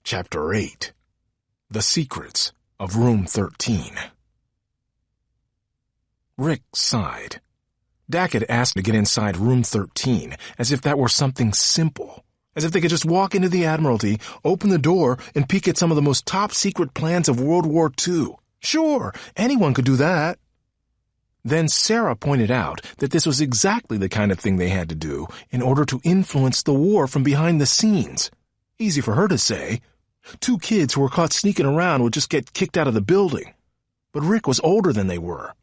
Chapter 8. The Secrets of Room 13. Rick sighed. Dak had asked to get inside Room 13 as if that were something simple, as if they could just walk into the Admiralty, open the door, and peek at some of the most top-secret plans of World War II. Sure, anyone could do that. Then Sera pointed out that this was exactly the kind of thing they had to do in order to influence the war from behind the scenes. Easy for her to say. 2 kids who were caught sneaking around would just get kicked out of the building. But Rick was older than they were,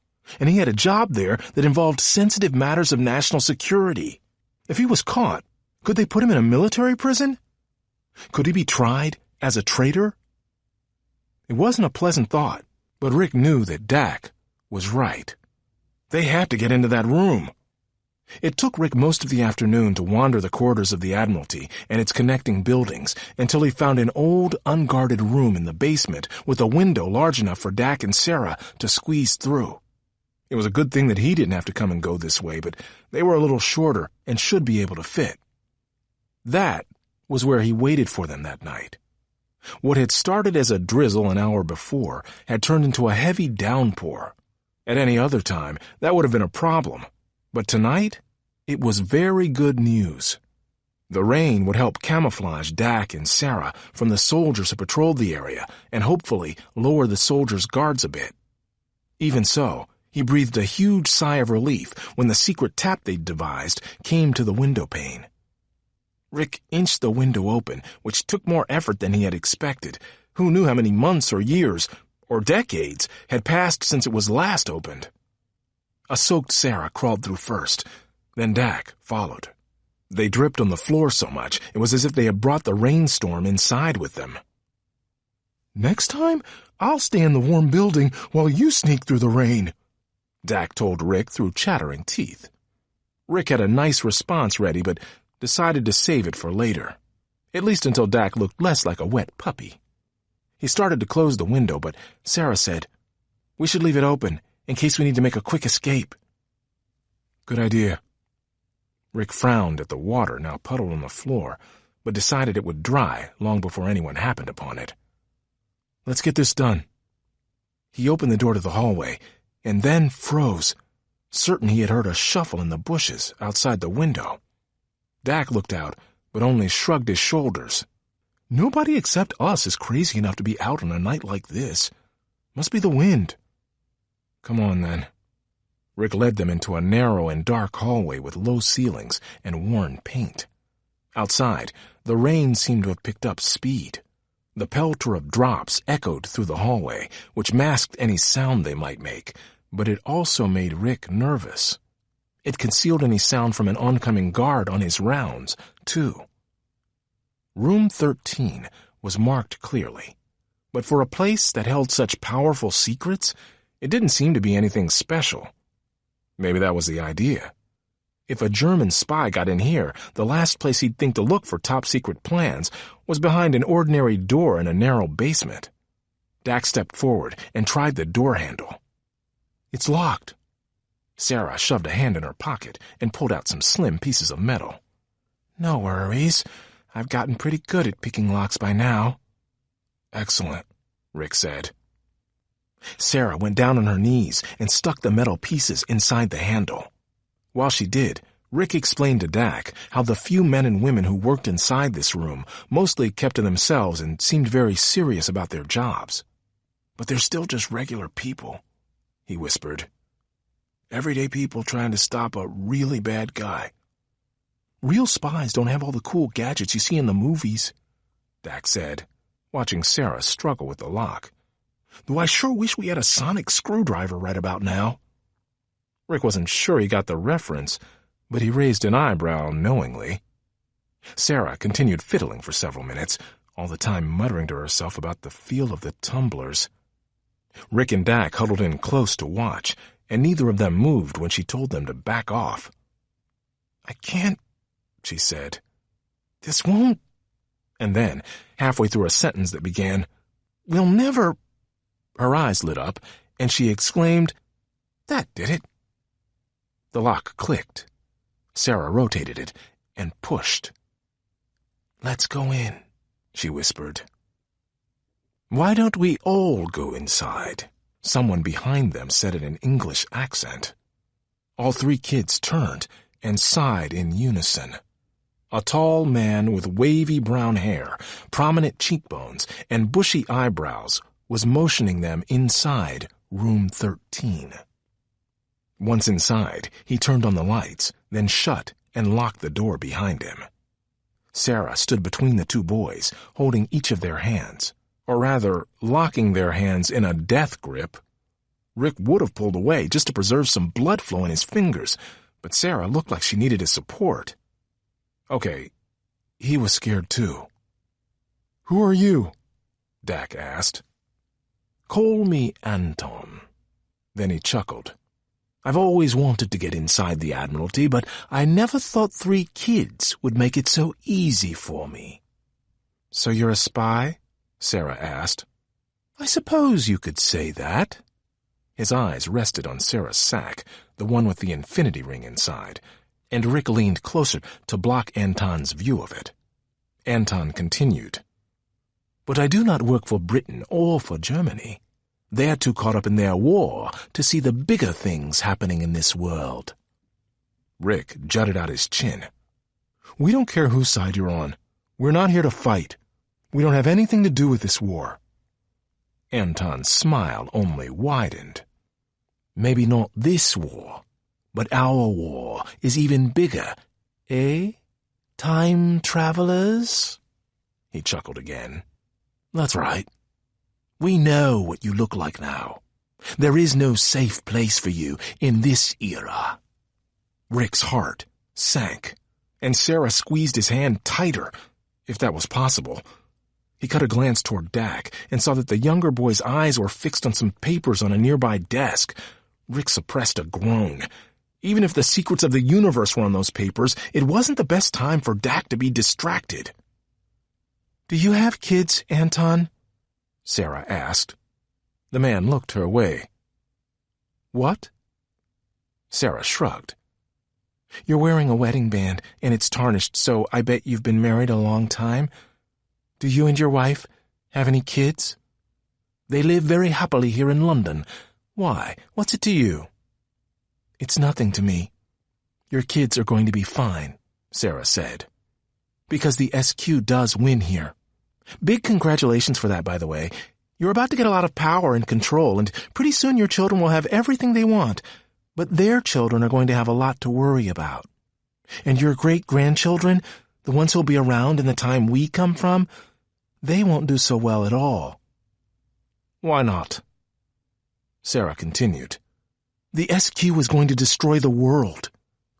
and he had a job there that involved sensitive matters of national security. If he was caught, could they put him in a military prison? Could he be tried as a traitor? It wasn't a pleasant thought, but Rick knew that Dak was right. They had to get into that room. It took Rick most of the afternoon to wander the corridors of the Admiralty and its connecting buildings until he found an old, unguarded room in the basement with a window large enough for Dak and Sera to squeeze through. It was a good thing that he didn't have to come and go this way, but they were a little shorter and should be able to fit. That was where he waited for them that night. What had started as a drizzle an hour before had turned into a heavy downpour. At any other time, that would have been a problem. But tonight, it was very good news. The rain would help camouflage Dak and Sera from the soldiers who patrolled the area and hopefully lower the soldiers' guards a bit. Even so, he breathed a huge sigh of relief when the secret tap they'd devised came to the window pane. Rick inched the window open, which took more effort than he had expected. Who knew how many months or years or decades had passed since it was last opened? A soaked Sera crawled through first, then Dak followed. They dripped on the floor so much it was as if they had brought the rainstorm inside with them. "Next time, I'll stay in the warm building while you sneak through the rain," Dak told Rick through chattering teeth. Rick had a nice response ready, but decided to save it for later, at least until Dak looked less like a wet puppy. He started to close the window, but Sera said, "We should leave it open in case we need to make a quick escape." "Good idea." Rick frowned at the water now puddled on the floor, but decided it would dry long before anyone happened upon it. "Let's get this done." He opened the door to the hallway, and then froze, certain he had heard a shuffle in the bushes outside the window. Dak looked out, but only shrugged his shoulders. "Nobody except us is crazy enough to be out on a night like this. Must be the wind." "Come on, then." Rick led them into a narrow and dark hallway with low ceilings and worn paint. Outside, the rain seemed to have picked up speed. The pelter of drops echoed through the hallway, which masked any sound they might make, but it also made Rick nervous. It concealed any sound from an oncoming guard on his rounds, too. Room 13 was marked clearly, but for a place that held such powerful secrets, it didn't seem to be anything special. Maybe that was the idea. If a German spy got in here, the last place he'd think to look for top-secret plans was behind an ordinary door in a narrow basement. Dak stepped forward and tried the door handle. "It's locked." Sera shoved a hand in her pocket and pulled out some slim pieces of metal. "No worries. I've gotten pretty good at picking locks by now." "Excellent," Rick said. Sera went down on her knees and stuck the metal pieces inside the handle. While she did, Rick explained to Dak how the few men and women who worked inside this room mostly kept to themselves and seemed very serious about their jobs. "But they're still just regular people," he whispered. "Everyday people trying to stop a really bad guy." "Real spies don't have all the cool gadgets you see in the movies," Dak said, watching Sera struggle with the lock. "Though I sure wish we had a sonic screwdriver right about now." Rick wasn't sure he got the reference, but he raised an eyebrow knowingly. Sera continued fiddling for several minutes, all the time muttering to herself about the feel of the tumblers. Rick and Dak huddled in close to watch, and neither of them moved when she told them to back off. "I can't," she said. "This won't—" And then, halfway through a sentence that began, "We'll never—" her eyes lit up, and she exclaimed, "That did it." The lock clicked. Sera rotated it and pushed. "Let's go in," she whispered. "Why don't we all go inside?" someone behind them said in an English accent. All three kids turned and sighed in unison. A tall man with wavy brown hair, prominent cheekbones, and bushy eyebrows was motioning them inside room 13. Once inside, he turned on the lights, then shut and locked the door behind him. Sera stood between the two boys, holding each of their hands, or rather, locking their hands in a death grip. Rick would have pulled away just to preserve some blood flow in his fingers, but Sera looked like she needed his support. Okay, he was scared too. "Who are you?" Dak asked. "Call me Anton." Then he chuckled. "I've always wanted to get inside the Admiralty, but I never thought 3 kids would make it so easy for me." "So you're a spy?" Sera asked. "I suppose you could say that." His eyes rested on Sera's sack, the one with the infinity ring inside, and Rick leaned closer to block Anton's view of it. Anton continued, "But I do not work for Britain or for Germany. They're too caught up in their war to see the bigger things happening in this world." Rick jutted out his chin. "We don't care whose side you're on. We're not here to fight. We don't have anything to do with this war." Anton's smile only widened. "Maybe not this war, but our war is even bigger, eh? Time travelers?" He chuckled again. "That's right. We know what you look like now. There is no safe place for you in this era." Rick's heart sank, and Sera squeezed his hand tighter, if that was possible. He cut a glance toward Dak and saw that the younger boy's eyes were fixed on some papers on a nearby desk. Rick suppressed a groan. Even if the secrets of the universe were on those papers, it wasn't the best time for Dak to be distracted. "Do you have kids, Anton?" Sera asked. The man looked her way. "What?" Sera shrugged. "You're wearing a wedding band, and it's tarnished, so I bet you've been married a long time. Do you and your wife have any kids?" "They live very happily here in London. Why? What's it to you?" "It's nothing to me. Your kids are going to be fine," Sera said. "Because the SQ does win here. Big congratulations for that, by the way. You're about to get a lot of power and control, and pretty soon your children will have everything they want, but their children are going to have a lot to worry about. And your great-grandchildren, the ones who'll be around in the time we come from, they won't do so well at all." "Why not?" Sera continued. "The SQ is going to destroy the world.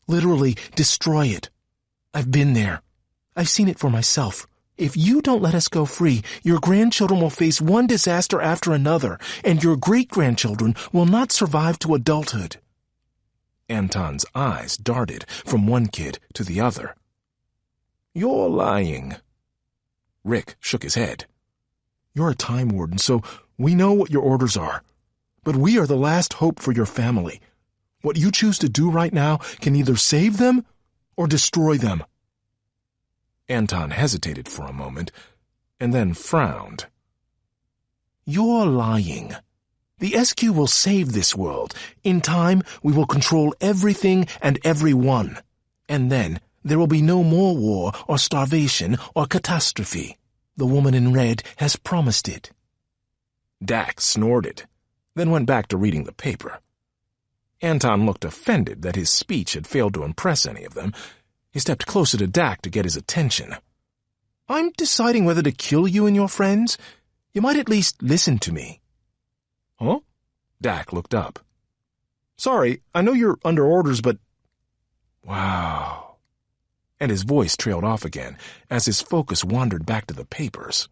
Literally destroy it. I've been there. I've seen it for myself. If you don't let us go free, your grandchildren will face one disaster after another, and your great-grandchildren will not survive to adulthood." Anton's eyes darted from one kid to the other. "You're lying." Rick shook his head. "You're a time warden, so we know what your orders are. But we are the last hope for your family. What you choose to do right now can either save them or destroy them." Anton hesitated for a moment, and then frowned. "You're lying. The SQ will save this world. In time, we will control everything and everyone. And then there will be no more war or starvation or catastrophe. The woman in red has promised it." Dak snorted, then went back to reading the paper. Anton looked offended that his speech had failed to impress any of them. He stepped closer to Dak to get his attention. "I'm deciding whether to kill you and your friends. You might at least listen to me." "Huh?" Dak looked up. "Sorry, I know you're under orders, but—" "Wow." And his voice trailed off again as his focus wandered back to the papers.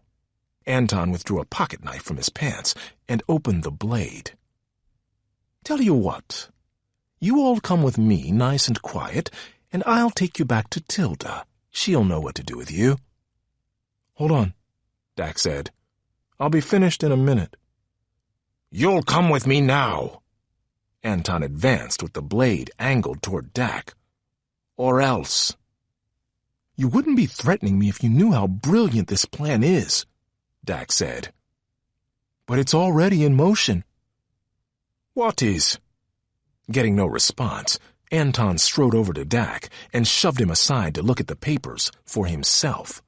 Anton withdrew a pocket knife from his pants and opened the blade. "Tell you what. You all come with me nice and quiet, and I'll take you back to Tilda. She'll know what to do with you." "Hold on," Dak said. "I'll be finished in a minute." "You'll come with me now." Anton advanced with the blade angled toward Dak. "Or else." "You wouldn't be threatening me if you knew how brilliant this plan is," Dak said. But it's already in motion. What is? Getting no response, Anton strode over to Dak and shoved him aside to look at the papers for himself.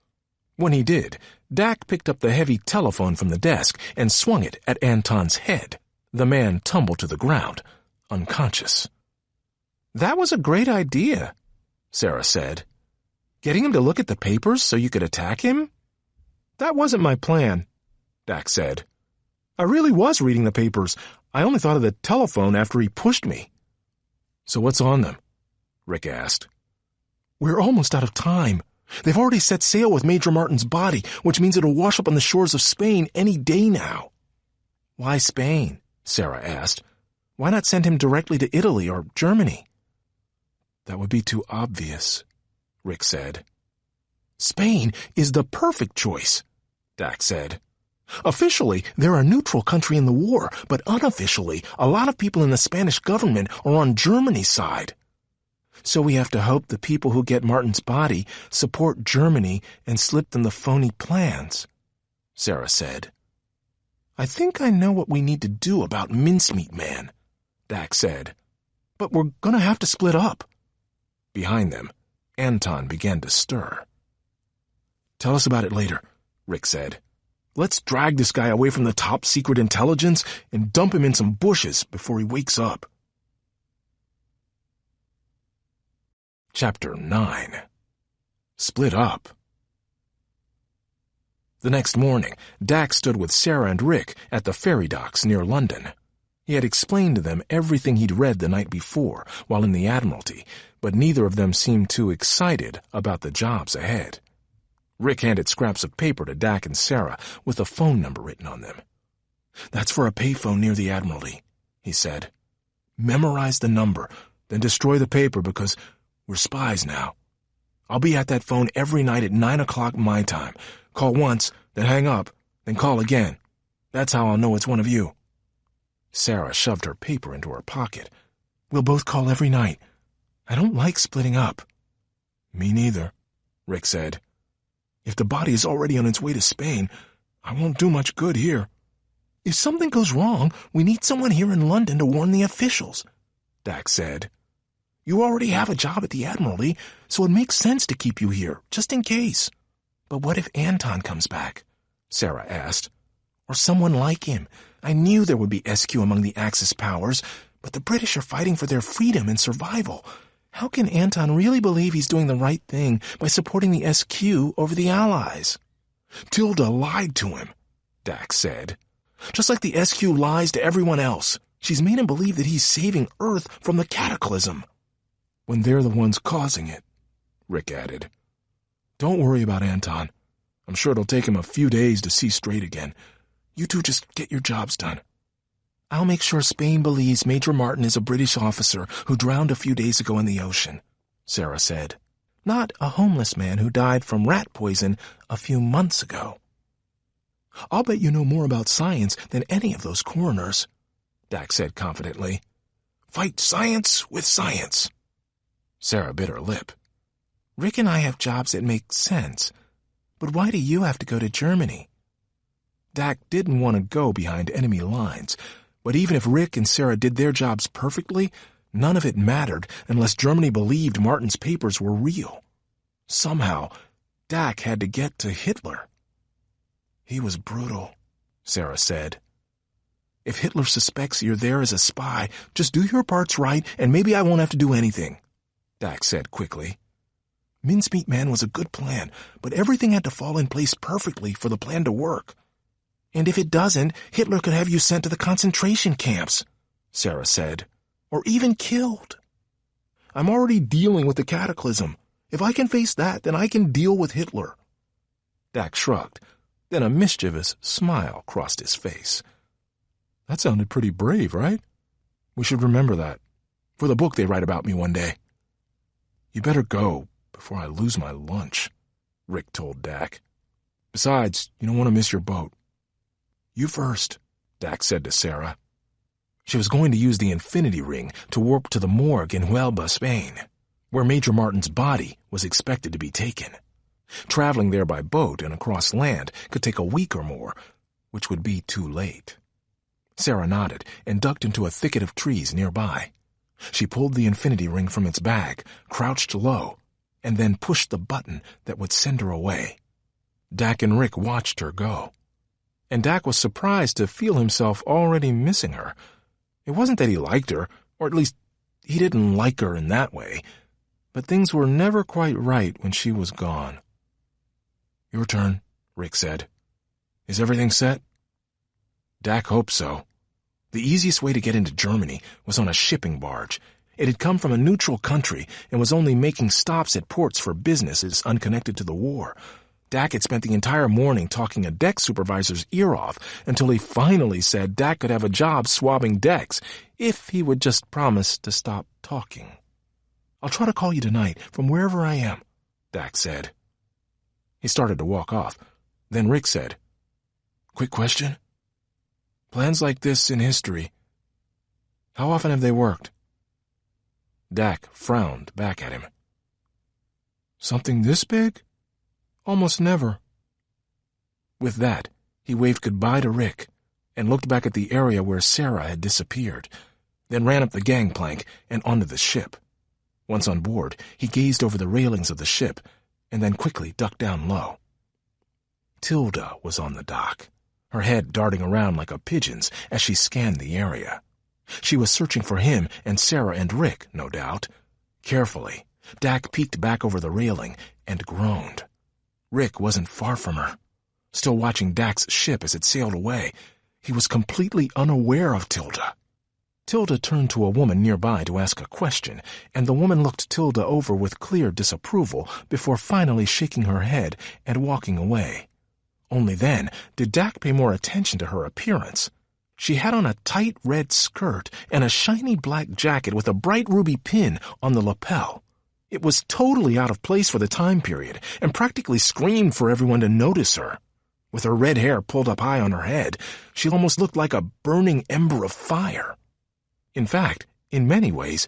When he did, Dak picked up the heavy telephone from the desk and swung it at Anton's head. The man tumbled to the ground, unconscious. That was a great idea, Sera said. Getting him to look at the papers so you could attack him? That wasn't my plan, Dak said. I really was reading the papers. I only thought of the telephone after he pushed me. So what's on them? Rick asked. We're almost out of time. They've already set sail with Major Martin's body, which means it'll wash up on the shores of Spain any day now. Why Spain? Sera asked. Why not send him directly to Italy or Germany? That would be too obvious, Rick said. Spain is the perfect choice, Dak said. Officially, they're a neutral country in the war, but unofficially, a lot of people in the Spanish government are on Germany's side. So we have to hope the people who get Martin's body support Germany and slip them the phony plans, Sera said. I think I know what we need to do about Mincemeat Man, Dak said. But we're gonna have to split up. Behind them, Anton began to stir. Tell us about it later, Rick said. Let's drag this guy away from the top-secret intelligence and dump him in some bushes before he wakes up. Chapter 9. Split Up. The next morning, Dak stood with Sera and Rick at the ferry docks near London. He had explained to them everything he'd read the night before while in the Admiralty, but neither of them seemed too excited about the jobs ahead. Rick handed scraps of paper to Dak and Sera with a phone number written on them. That's for a payphone near the Admiralty, he said. Memorize the number, then destroy the paper because we're spies now. I'll be at that phone every night at 9 o'clock my time. Call once, then hang up, then call again. That's how I'll know it's one of you. Sera shoved her paper into her pocket. We'll both call every night. I don't like splitting up. Me neither, Rick said. If the body is already on its way to Spain, I won't do much good here. If something goes wrong, we need someone here in London to warn the officials, Dak said. You already have a job at the Admiralty, so it makes sense to keep you here, just in case. But what if Anton comes back? Sera asked. Or someone like him. I knew there would be SQ among the Axis powers, but the British are fighting for their freedom and survival. How can Anton really believe he's doing the right thing by supporting the SQ over the Allies? Tilda lied to him, Dak said. Just like the SQ lies to everyone else. She's made him believe that he's saving Earth from the cataclysm. When they're the ones causing it, Rick added. Don't worry about Anton. I'm sure it'll take him a few days to see straight again. You two just get your jobs done. I'll make sure Spain believes Major Martin is a British officer who drowned a few days ago in the ocean, Sera said. Not a homeless man who died from rat poison a few months ago. I'll bet you know more about science than any of those coroners, Dak said confidently. Fight science with science. Sera bit her lip. Rick and I have jobs that make sense, but why do you have to go to Germany? Dak didn't want to go behind enemy lines, but even if Rick and Sera did their jobs perfectly, none of it mattered unless Germany believed Martin's papers were real. Somehow, Dak had to get to Hitler. He was brutal, Sera said. If Hitler suspects you're there as a spy, just do your parts right and maybe I won't have to do anything, Dak said quickly. Mincemeat Man was a good plan, but everything had to fall in place perfectly for the plan to work. And if it doesn't, Hitler could have you sent to the concentration camps, Sera said, or even killed. I'm already dealing with the cataclysm. If I can face that, then I can deal with Hitler. Dak shrugged. Then a mischievous smile crossed his face. That sounded pretty brave, right? We should remember that. For the book they write about me one day. You better go before I lose my lunch, Rick told Dak. Besides, you don't want to miss your boat. You first, Dak said to Sera. She was going to use the infinity ring to warp to the morgue in Huelva, Spain, where Major Martin's body was expected to be taken. Traveling there by boat and across land could take a week or more, which would be too late. Sera nodded and ducked into a thicket of trees nearby. She pulled the infinity ring from its bag, crouched low, and then pushed the button that would send her away. Dak and Rick watched her go. And Dak was surprised to feel himself already missing her. It wasn't that he liked her, or at least he didn't like her in that way, but things were never quite right when she was gone. "Your turn," Rick said. "Is everything set?" Dak hoped so. The easiest way to get into Germany was on a shipping barge. It had come from a neutral country and was only making stops at ports for businesses unconnected to the war. Dak had spent the entire morning talking a deck supervisor's ear off until he finally said Dak could have a job swabbing decks if he would just promise to stop talking. "I'll try to call you tonight from wherever I am," Dak said. He started to walk off. Then Rick said, "Quick question. Plans like this in history, how often have they worked?" Dak frowned back at him. "Something this big? Almost never." With that, he waved goodbye to Rick and looked back at the area where Sera had disappeared, then ran up the gangplank and onto the ship. Once on board, he gazed over the railings of the ship and then quickly ducked down low. Tilda was on the dock, her head darting around like a pigeon's as she scanned the area. She was searching for him and Sera and Rick, no doubt. Carefully, Dak peeked back over the railing and groaned. Rick wasn't far from her, still watching Dak's ship as it sailed away. He was completely unaware of Tilda. Tilda turned to a woman nearby to ask a question, and the woman looked Tilda over with clear disapproval before finally shaking her head and walking away. Only then did Dak pay more attention to her appearance. She had on a tight red skirt and a shiny black jacket with a bright ruby pin on the lapel. It was totally out of place for the time period and practically screamed for everyone to notice her. With her red hair pulled up high on her head, she almost looked like a burning ember of fire. In fact, in many ways,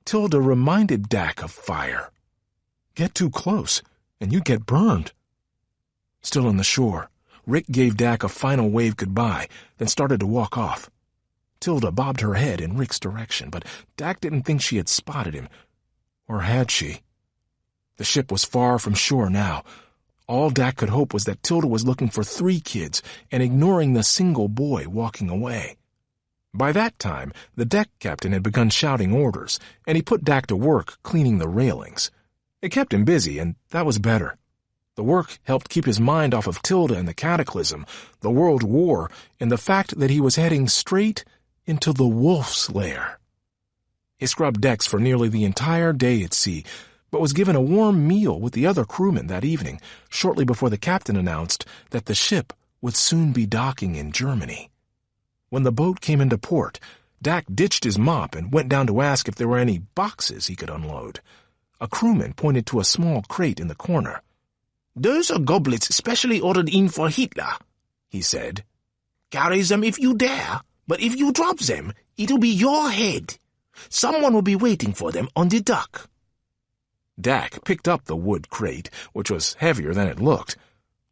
Tilda reminded Dak of fire. Get too close, and you'd get burned. Still on the shore, Rick gave Dak a final wave goodbye, then started to walk off. Tilda bobbed her head in Rick's direction, but Dak didn't think she had spotted him. Or had she? The ship was far from shore now. All Dak could hope was that Tilda was looking for 3 kids and ignoring the single boy walking away. By that time, the deck captain had begun shouting orders, and he put Dak to work cleaning the railings. It kept him busy, and that was better. The work helped keep his mind off of Tilda and the cataclysm, the World War, and the fact that he was heading straight into the wolf's lair. He scrubbed decks for nearly the entire day at sea, but was given a warm meal with the other crewmen that evening, shortly before the captain announced that the ship would soon be docking in Germany. When the boat came into port, Dak ditched his mop and went down to ask if there were any boxes he could unload. A crewman pointed to a small crate in the corner. "Those are goblets specially ordered in for Hitler," he said. "Carry them if you dare, but if you drop them, it'll be your head. Someone will be waiting for them on the dock." Dak picked up the wood crate, which was heavier than it looked.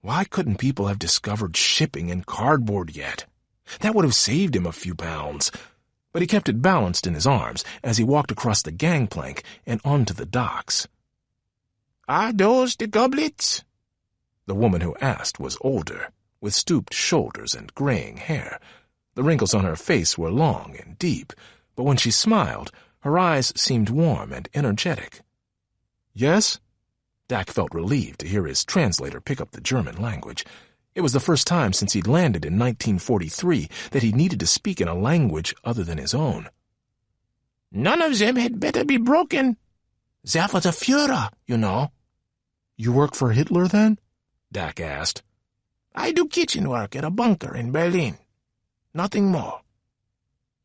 Why couldn't people have discovered shipping in cardboard yet? That would have saved him a few pounds. But he kept it balanced in his arms as he walked across the gangplank and onto the docks. "Are those the goblets?" The woman who asked was older, with stooped shoulders and graying hair. The wrinkles on her face were long and deep, but when she smiled, her eyes seemed warm and energetic. "Yes?" Dak felt relieved to hear his translator pick up the German language. It was the first time since he'd landed in 1943 that he needed to speak in a language other than his own. "None of them had better be broken. They're for the Führer, you know." "You work for Hitler, then?" Dak asked. "I do kitchen work at a bunker in Berlin. Nothing more."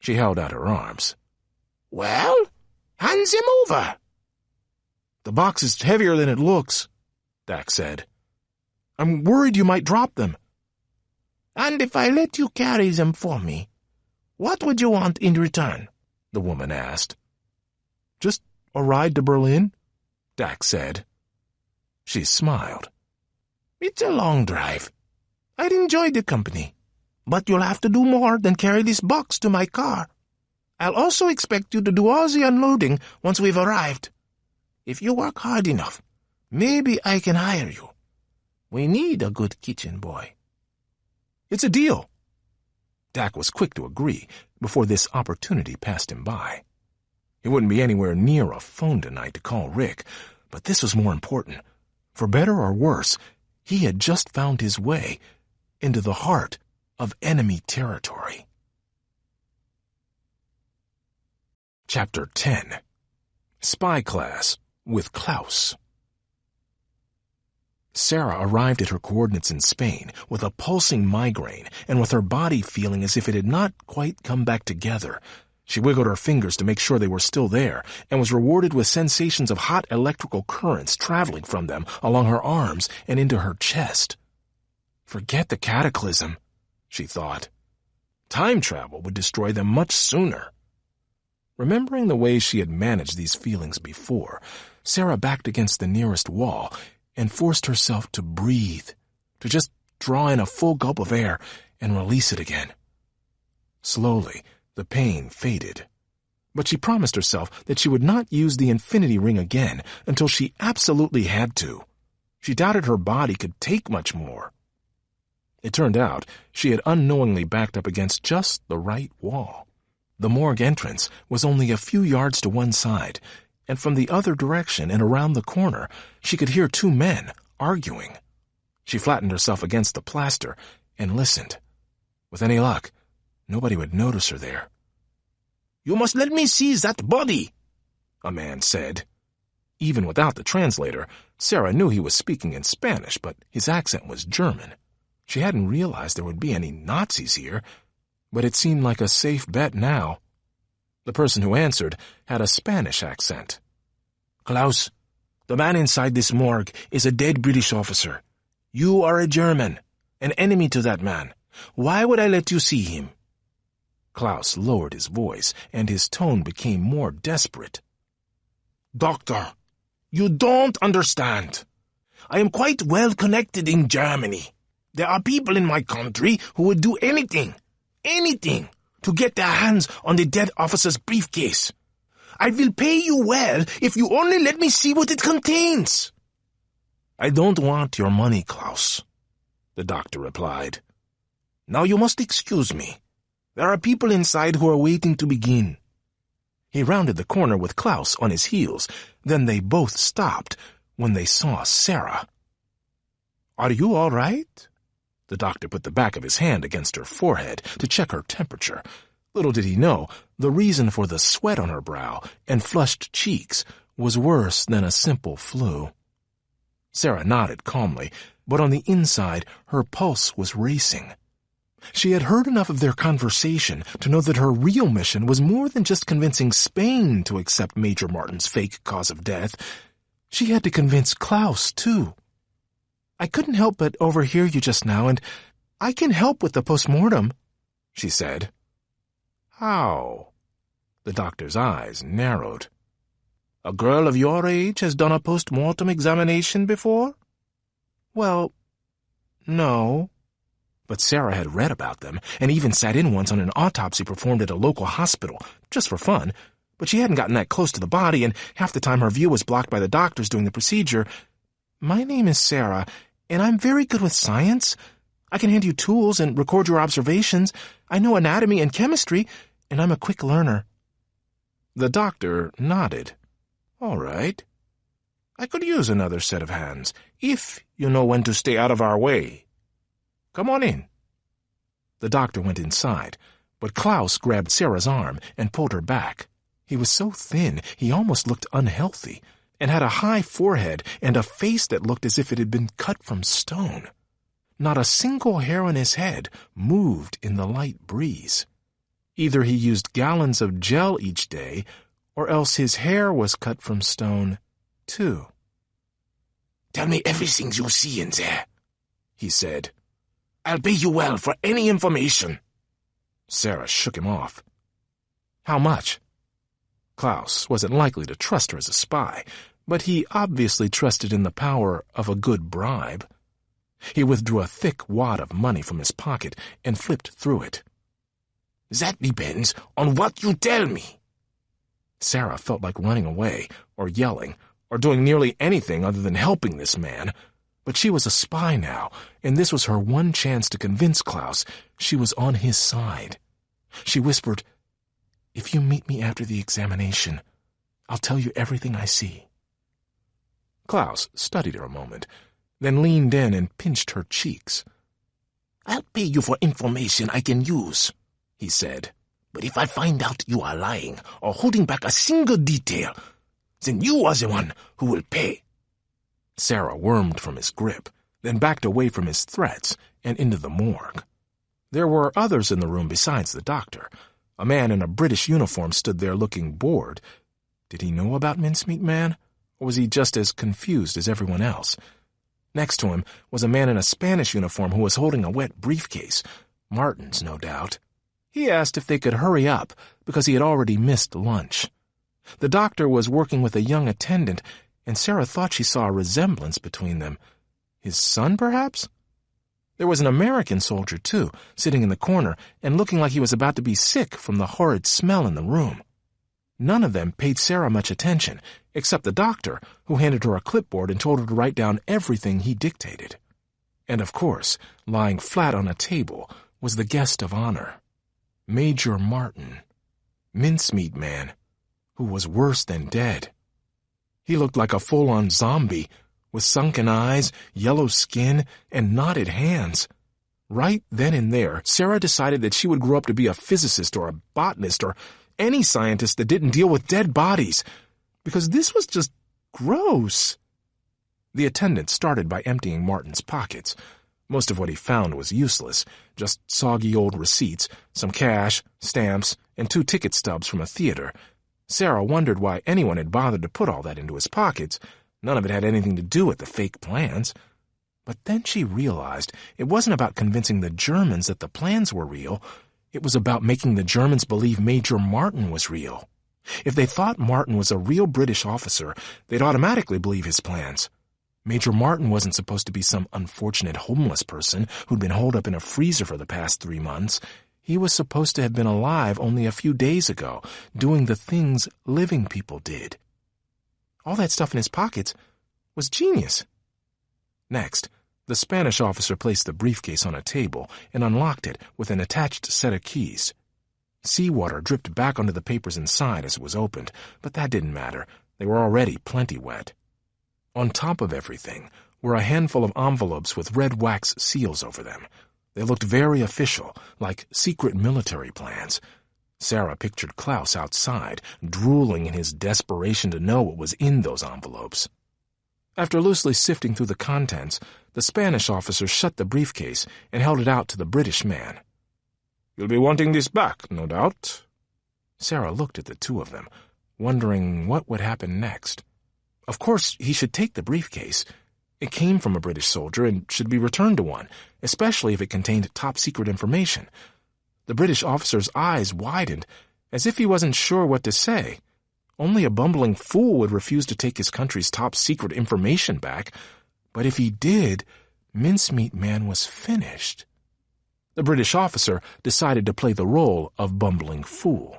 She held out her arms. "Well, hand them over." "The box is heavier than it looks," Dak said. "I'm worried you might drop them." "And if I let you carry them for me, what would you want in return?" the woman asked. "Just a ride to Berlin," Dak said. She smiled. "It's a long drive. I'd enjoy the company. But you'll have to do more than carry this box to my car. I'll also expect you to do all the unloading once we've arrived. If you work hard enough, maybe I can hire you. We need a good kitchen boy." "It's a deal." Dak was quick to agree before this opportunity passed him by. He wouldn't be anywhere near a phone tonight to call Rick, but this was more important. For better or worse, he had just found his way into the heart of enemy territory. Chapter 10. Spy Class with Klaus. Sera arrived at her coordinates in Spain with a pulsing migraine and with her body feeling as if it had not quite come back together. She wiggled her fingers to make sure they were still there and was rewarded with sensations of hot electrical currents traveling from them along her arms and into her chest. Forget the cataclysm, she thought. Time travel would destroy them much sooner. Remembering the way she had managed these feelings before, Sera backed against the nearest wall and forced herself to breathe, to just draw in a full gulp of air and release it again. Slowly, the pain faded, but she promised herself that she would not use the infinity ring again until she absolutely had to. She doubted her body could take much more. It turned out she had unknowingly backed up against just the right wall. The morgue entrance was only a few yards to one side, and from the other direction and around the corner, she could hear two men arguing. She flattened herself against the plaster and listened. With any luck, nobody would notice her there. "You must let me see that body," a man said. Even without the translator, Sera knew he was speaking in Spanish, but his accent was German. She hadn't realized there would be any Nazis here, but it seemed like a safe bet now. The person who answered had a Spanish accent. "Klaus, the man inside this morgue is a dead British officer. You are a German, an enemy to that man. Why would I let you see him?" Klaus lowered his voice, and his tone became more desperate. "Doctor, you don't understand. I am quite well connected in Germany. There are people in my country who would do anything, to get their hands on the dead officer's briefcase. I will pay you well if you only let me see what it contains." "I don't want your money, Klaus," the doctor replied. "Now you must excuse me. There are people inside who are waiting to begin." He rounded the corner with Klaus on his heels. Then they both stopped when they saw Sera. "Are you all right?" The doctor put the back of his hand against her forehead to check her temperature. Little did he know, the reason for the sweat on her brow and flushed cheeks was worse than a simple flu. Sera nodded calmly, but on the inside her pulse was racing. She had heard enough of their conversation to know that her real mission was more than just convincing Spain to accept Major Martin's fake cause of death. She had to convince Klaus, too. "I couldn't help but overhear you just now, and I can help with the postmortem," she said. "How?" The doctor's eyes narrowed. "A girl of your age has done a postmortem examination before?" "Well, no." But Sera had read about them, and even sat in once on an autopsy performed at a local hospital, just for fun. But she hadn't gotten that close to the body, and half the time her view was blocked by the doctors doing the procedure. "My name is Sera, and I'm very good with science. I can hand you tools and record your observations. I know anatomy and chemistry, and I'm a quick learner." The doctor nodded. "All right. I could use another set of hands, if you know when to stay out of our way. Come on in." The doctor went inside, but Klaus grabbed Sera's arm and pulled her back. He was so thin he almost looked unhealthy, and had a high forehead and a face that looked as if it had been cut from stone. Not a single hair on his head moved in the light breeze. Either he used gallons of gel each day, or else his hair was cut from stone, too. "Tell me everything you see in there," he said. "I'll pay you well for any information." Sera shook him off. "How much?" Klaus wasn't likely to trust her as a spy, but he obviously trusted in the power of a good bribe. He withdrew a thick wad of money from his pocket and flipped through it. "That depends on what you tell me." Sera felt like running away, or yelling, or doing nearly anything other than helping this man. But she was a spy now, and this was her one chance to convince Klaus she was on his side. She whispered, "If you meet me after the examination, I'll tell you everything I see." Klaus studied her a moment, then leaned in and pinched her cheeks. "I'll pay you for information I can use," he said. "But if I find out you are lying or holding back a single detail, then you are the one who will pay." Sera wormed from his grip, then backed away from his threats and into the morgue. There were others in the room besides the doctor. A man in a British uniform stood there looking bored. Did he know about Mincemeat Man, or was he just as confused as everyone else? Next to him was a man in a Spanish uniform who was holding a wet briefcase. Martin's, no doubt. He asked if they could hurry up because he had already missed lunch. The doctor was working with a young attendant, and Sera thought she saw a resemblance between them. His son, perhaps? There was an American soldier, too, sitting in the corner and looking like he was about to be sick from the horrid smell in the room. None of them paid Sera much attention, except the doctor, who handed her a clipboard and told her to write down everything he dictated. And, of course, lying flat on a table was the guest of honor, Major Martin, Mincemeat Man, who was worse than dead. He looked like a full-on zombie, with sunken eyes, yellow skin, and knotted hands. Right then and there, Sera decided that she would grow up to be a physicist or a botanist or any scientist that didn't deal with dead bodies, because this was just gross. The attendant started by emptying Martin's pockets. Most of what he found was useless, just soggy old receipts, some cash, stamps, and 2 ticket stubs from a theater. Sera wondered why anyone had bothered to put all that into his pockets. None of it had anything to do with the fake plans. But then she realized it wasn't about convincing the Germans that the plans were real. It was about making the Germans believe Major Martin was real. If they thought Martin was a real British officer, they'd automatically believe his plans. Major Martin wasn't supposed to be some unfortunate homeless person who'd been holed up in a freezer for the past 3 months. He was supposed to have been alive only a few days ago, doing the things living people did. All that stuff in his pockets was genius. Next, the Spanish officer placed the briefcase on a table and unlocked it with an attached set of keys. Seawater dripped back onto the papers inside as it was opened, but that didn't matter. They were already plenty wet. On top of everything were a handful of envelopes with red wax seals over them. They looked very official, like secret military plans. Sera pictured Klaus outside, drooling in his desperation to know what was in those envelopes. After loosely sifting through the contents, the Spanish officer shut the briefcase and held it out to the British man. "You'll be wanting this back, no doubt." Sera looked at the two of them, wondering what would happen next. Of course, he should take the briefcase. It came from a British soldier and should be returned to one, especially if it contained top-secret information. The British officer's eyes widened, as if he wasn't sure what to say. Only a bumbling fool would refuse to take his country's top-secret information back. But if he did, Mincemeat Man was finished. The British officer decided to play the role of bumbling fool.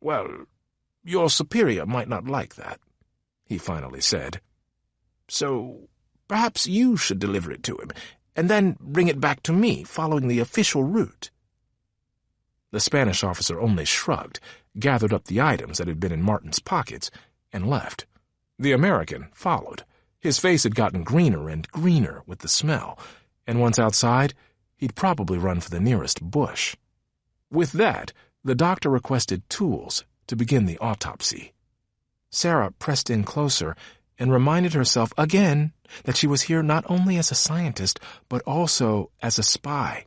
"Well, your superior might not like that," he finally said. "So perhaps you should deliver it to him, and then bring it back to me following the official route." The Spanish officer only shrugged, gathered up the items that had been in Martin's pockets, and left. The American followed. His face had gotten greener and greener with the smell, and once outside, he'd probably run for the nearest bush. With that, the doctor requested tools to begin the autopsy. Sera pressed in closer and reminded herself again that she was here not only as a scientist, but also as a spy.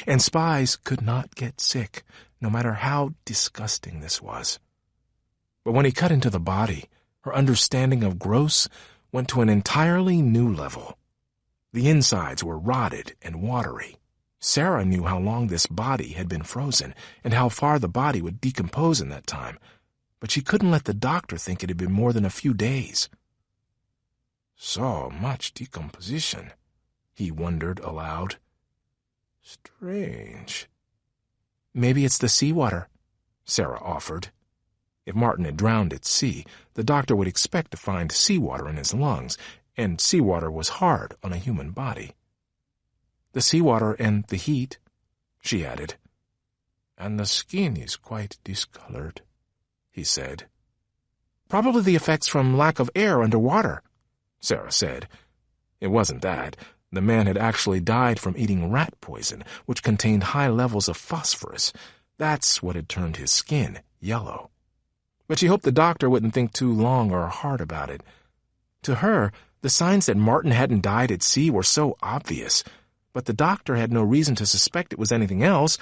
And spies could not get sick, no matter how disgusting this was. But when he cut into the body, her understanding of gross went to an entirely new level. The insides were rotted and watery. Sera knew how long this body had been frozen and how far the body would decompose in that time, but she couldn't let the doctor think it had been more than a few days. "So much decomposition," he wondered aloud. Strange. Maybe it's the seawater, Sera offered. If Martin had drowned at sea, the doctor would expect to find seawater in his lungs, and seawater was hard on a human body. The seawater and the heat, she added. And the skin is quite discolored, he said. Probably the effects from lack of air underwater, Sera said. It wasn't that. The man had actually died from eating rat poison, which contained high levels of phosphorus. That's what had turned his skin yellow. But she hoped the doctor wouldn't think too long or hard about it. To her, the signs that Martin hadn't died at sea were so obvious, but the doctor had no reason to suspect it was anything else,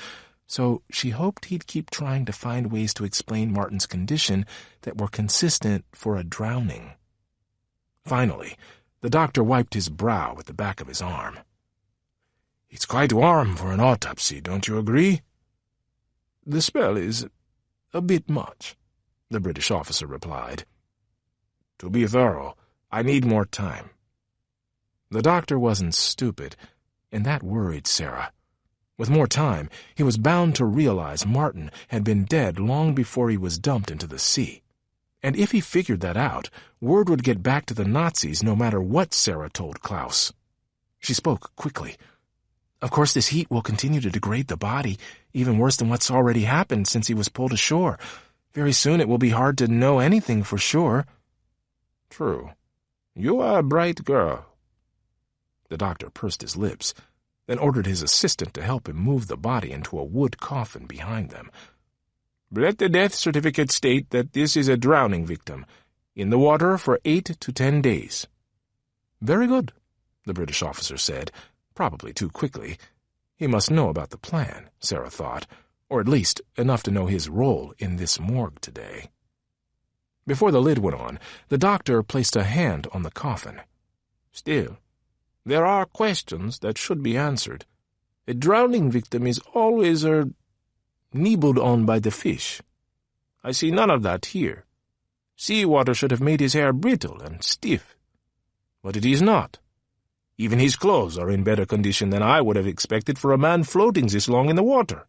so she hoped he'd keep trying to find ways to explain Martin's condition that were consistent for a drowning. Finally, the doctor wiped his brow with the back of his arm. It's quite warm for an autopsy, don't you agree? The smell is a bit much, the British officer replied. To be thorough, I need more time. The doctor wasn't stupid, and that worried Sera. With more time, he was bound to realize Martin had been dead long before he was dumped into the sea. And if he figured that out, word would get back to the Nazis no matter what Sera told Klaus. She spoke quickly. Of course, this heat will continue to degrade the body, even worse than what's already happened since he was pulled ashore. Very soon it will be hard to know anything for sure. True. You are a bright girl. The doctor pursed his lips, then ordered his assistant to help him move the body into a wood coffin behind them. Let the death certificate state that this is a drowning victim, in the water for 8 to 10 days. Very good, the British officer said, probably too quickly. He must know about the plan, Sera thought, or at least enough to know his role in this morgue today. Before the lid went on, the doctor placed a hand on the coffin. Still, there are questions that should be answered. A drowning victim is always, nibbled on by the fish. I see none of that here. Seawater should have made his hair brittle and stiff. But it is not. Even his clothes are in better condition than I would have expected for a man floating this long in the water.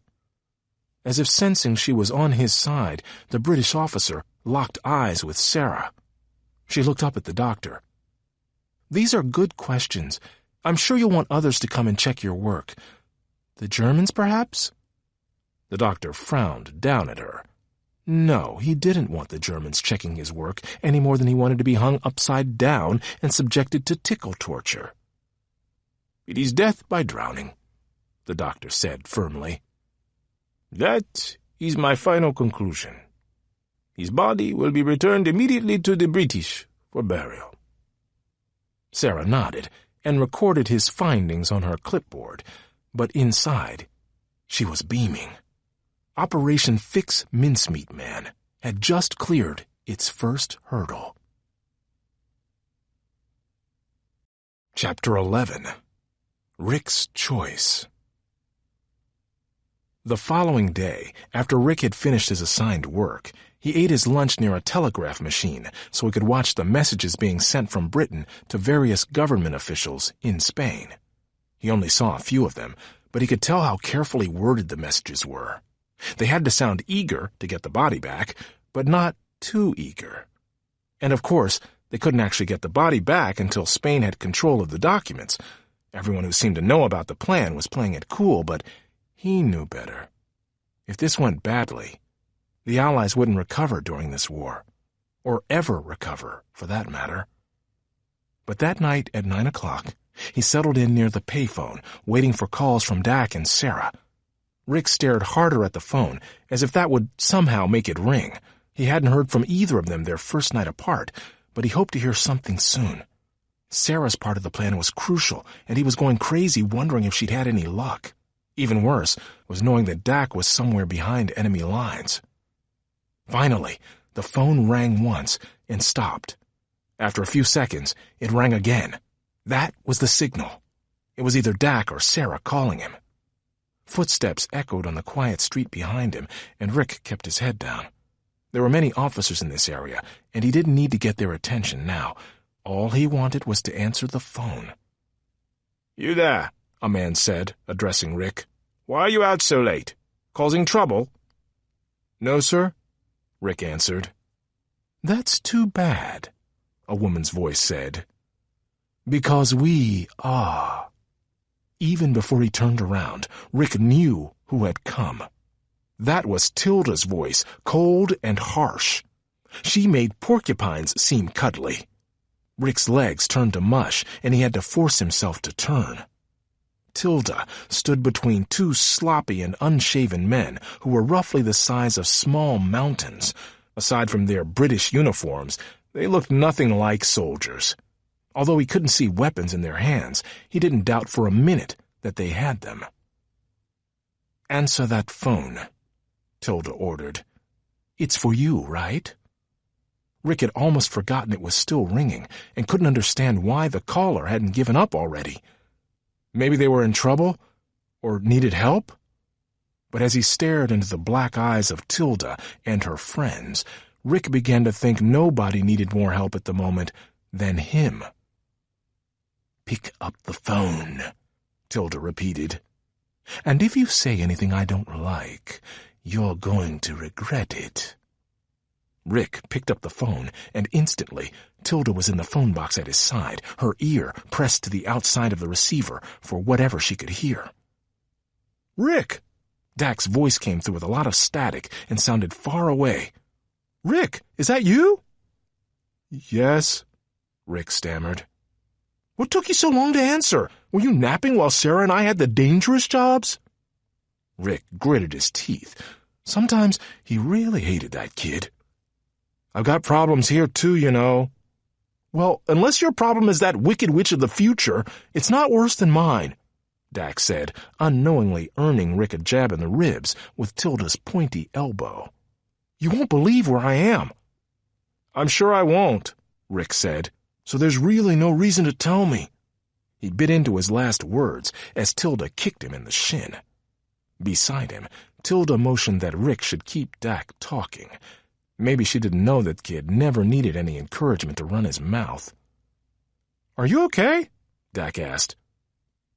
As if sensing she was on his side, the British officer locked eyes with Sera. She looked up at the doctor. These are good questions. I'm sure you'll want others to come and check your work. The Germans, perhaps? The doctor frowned down at her. No, he didn't want the Germans checking his work any more than he wanted to be hung upside down and subjected to tickle torture. It is death by drowning, the doctor said firmly. That is my final conclusion. His body will be returned immediately to the British for burial. Sera nodded and recorded his findings on her clipboard, but inside, she was beaming. Operation Fix Mincemeat Man had just cleared its first hurdle. Chapter 11. Rick's Choice. The following day, after Rick had finished his assigned work, he ate his lunch near a telegraph machine so he could watch the messages being sent from Britain to various government officials in Spain. He only saw a few of them, but he could tell how carefully worded the messages were. They had to sound eager to get the body back, but not too eager. And of course, they couldn't actually get the body back until Spain had control of the documents. Everyone who seemed to know about the plan was playing it cool, but he knew better. If this went badly, the Allies wouldn't recover during this war, or ever recover, for that matter. But that night at 9 o'clock, he settled in near the payphone, waiting for calls from Dak and Sera. Rick stared harder at the phone, as if that would somehow make it ring. He hadn't heard from either of them their first night apart, but he hoped to hear something soon. Sera's part of the plan was crucial, and he was going crazy wondering if she'd had any luck. Even worse was knowing that Dak was somewhere behind enemy lines. Finally, the phone rang once and stopped. After a few seconds, it rang again. That was the signal. It was either Dak or Sera calling him. Footsteps echoed on the quiet street behind him, and Rick kept his head down. There were many officers in this area, and he didn't need to get their attention now. All he wanted was to answer the phone. "You there," a man said, addressing Rick. "Why are you out so late? Causing trouble?" "No, sir," Rick answered. "That's too bad," a woman's voice said. "Because we are." Even before he turned around, Rick knew who had come. That was Tilda's voice, cold and harsh. She made porcupines seem cuddly. Rick's legs turned to mush, and he had to force himself to turn. Tilda stood between two sloppy and unshaven men who were roughly the size of small mountains. Aside from their British uniforms, they looked nothing like soldiers. Although he couldn't see weapons in their hands, he didn't doubt for a minute that they had them. "Answer that phone," Tilda ordered. "It's for you, right?" Rick had almost forgotten it was still ringing and couldn't understand why the caller hadn't given up already. Maybe they were in trouble or needed help? But as he stared into the black eyes of Tilda and her friends, Rick began to think nobody needed more help at the moment than him. "Pick up the phone," Tilda repeated. "And if you say anything I don't like, you're going to regret it." Rick picked up the phone, and instantly, Tilda was in the phone box at his side, her ear pressed to the outside of the receiver for whatever she could hear. "Rick!" Dak's voice came through with a lot of static and sounded far away. "Rick, is that you?" "Yes," Rick stammered. "What took you so long to answer? Were you napping while Sera and I had the dangerous jobs?" Rick gritted his teeth. Sometimes he really hated that kid. "I've got problems here too, you know." "Well, unless your problem is that wicked witch of the future, it's not worse than mine," Dak said, unknowingly earning Rick a jab in the ribs with Tilda's pointy elbow. "You won't believe where I am." "I'm sure I won't," Rick said, "so there's really no reason to tell me." He bit into his last words as Tilda kicked him in the shin. Beside him, Tilda motioned that Rick should keep Dak talking. Maybe she didn't know that kid never needed any encouragement to run his mouth. "Are you okay?" Dak asked.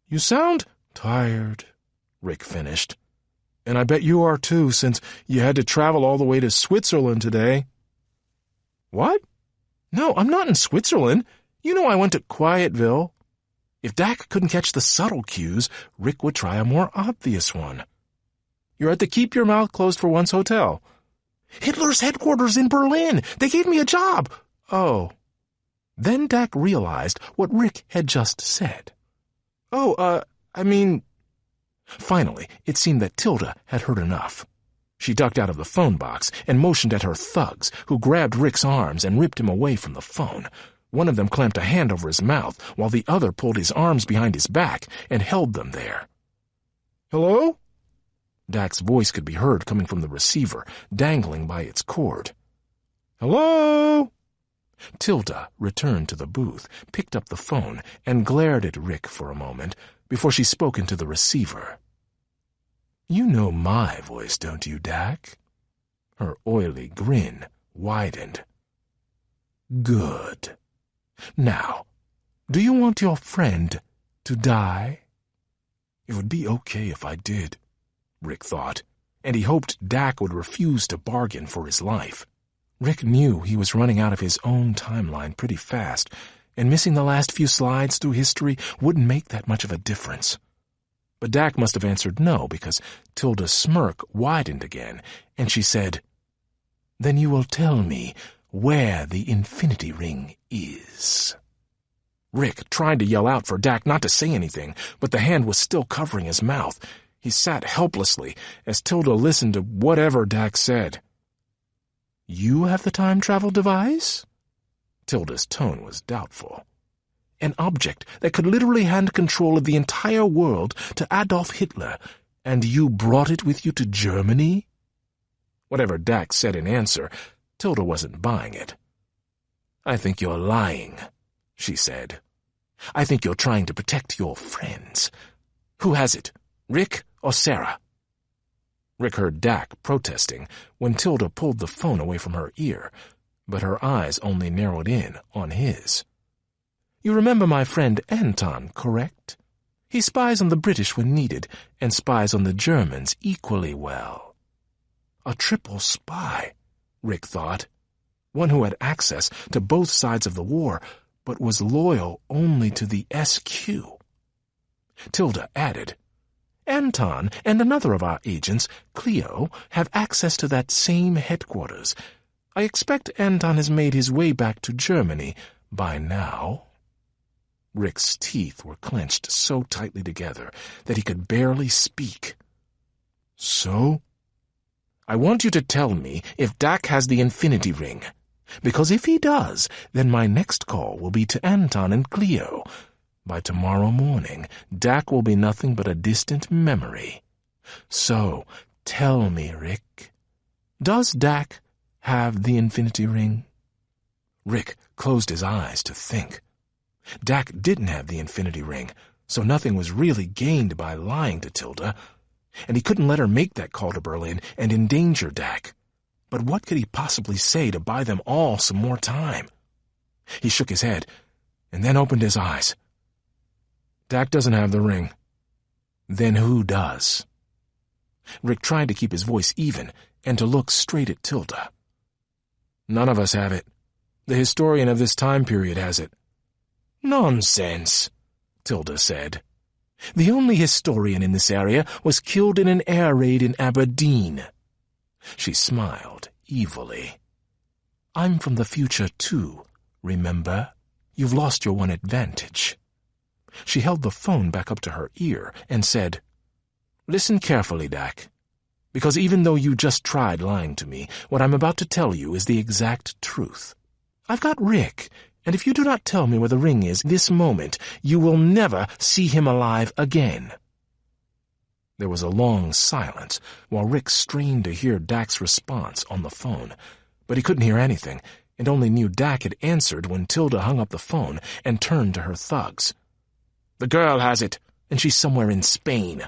"You sound tired," Rick finished. "And I bet you are too, since you had to travel all the way to Switzerland today." "What? No, I'm not in Switzerland. You know I went to Quietville." If Dak couldn't catch the subtle cues, Rick would try a more obvious one. "You're at the Keep Your Mouth Closed for Once hotel." "Hitler's headquarters in Berlin. They gave me a job." "Oh." Then Dak realized what Rick had just said. Finally, it seemed that Tilda had heard enough. She ducked out of the phone box and motioned at her thugs, who grabbed Rick's arms and ripped him away from the phone. One of them clamped a hand over his mouth, while the other pulled his arms behind his back and held them there. "Hello?" Dak's voice could be heard coming from the receiver, dangling by its cord. "Hello?" Tilda returned to the booth, picked up the phone, and glared at Rick for a moment before she spoke into the receiver. "You know my voice, don't you, Dak?" Her oily grin widened. "Good. Now, do you want your friend to die?" It would be okay if I did, Rick thought, and he hoped Dak would refuse to bargain for his life. Rick knew he was running out of his own timeline pretty fast, and missing the last few slides through history wouldn't make that much of a difference. But Dak must have answered no, because Tilda's smirk widened again, and she said, "Then you will tell me where the infinity ring is." Rick tried to yell out for Dak not to say anything, but the hand was still covering his mouth. He sat helplessly as Tilda listened to whatever Dak said. "You have the time travel device?" Tilda's tone was doubtful. "An object that could literally hand control of the entire world to Adolf Hitler, and you brought it with you to Germany?" Whatever Dak said in answer, Tilda wasn't buying it. "I think you're lying," she said. "I think you're trying to protect your friends. Who has it, Rick or Sera?" Rick heard Dak protesting when Tilda pulled the phone away from her ear, but her eyes only narrowed in on his. "You remember my friend Anton, correct?" He spies on the British when needed, and spies on the Germans equally well. A triple spy, Rick thought. One who had access to both sides of the war, but was loyal only to the SQ. Tilda added, Anton and another of our agents, Cleo, have access to that same headquarters. I expect Anton has made his way back to Germany by now. Rick's teeth were clenched so tightly together that he could barely speak. So? I want you to tell me if Dak has the Infinity Ring, because if he does, then my next call will be to Anton and Cleo. By tomorrow morning, Dak will be nothing but a distant memory. So, tell me, Rick, does Dak have the Infinity Ring? Rick closed his eyes to think. Dak didn't have the Infinity Ring, so nothing was really gained by lying to Tilda, and he couldn't let her make that call to Berlin and endanger Dak. But what could he possibly say to buy them all some more time? He shook his head, and then opened his eyes. Dak doesn't have the ring. Then who does? Rick tried to keep his voice even and to look straight at Tilda. None of us have it. The historian of this time period has it. Nonsense, Tilda said. The only historian in this area was killed in an air raid in Aberdeen. She smiled evilly. I'm from the future, too, remember? You've lost your one advantage. She held the phone back up to her ear and said, Listen carefully, Dak, because even though you just tried lying to me, what I'm about to tell you is the exact truth. I've got Rick, and if you do not tell me where the ring is this moment, you will never see him alive again. There was a long silence while Rick strained to hear Dak's response on the phone, but he couldn't hear anything and only knew Dak had answered when Tilda hung up the phone and turned to her thugs. The girl has it, and she's somewhere in Spain.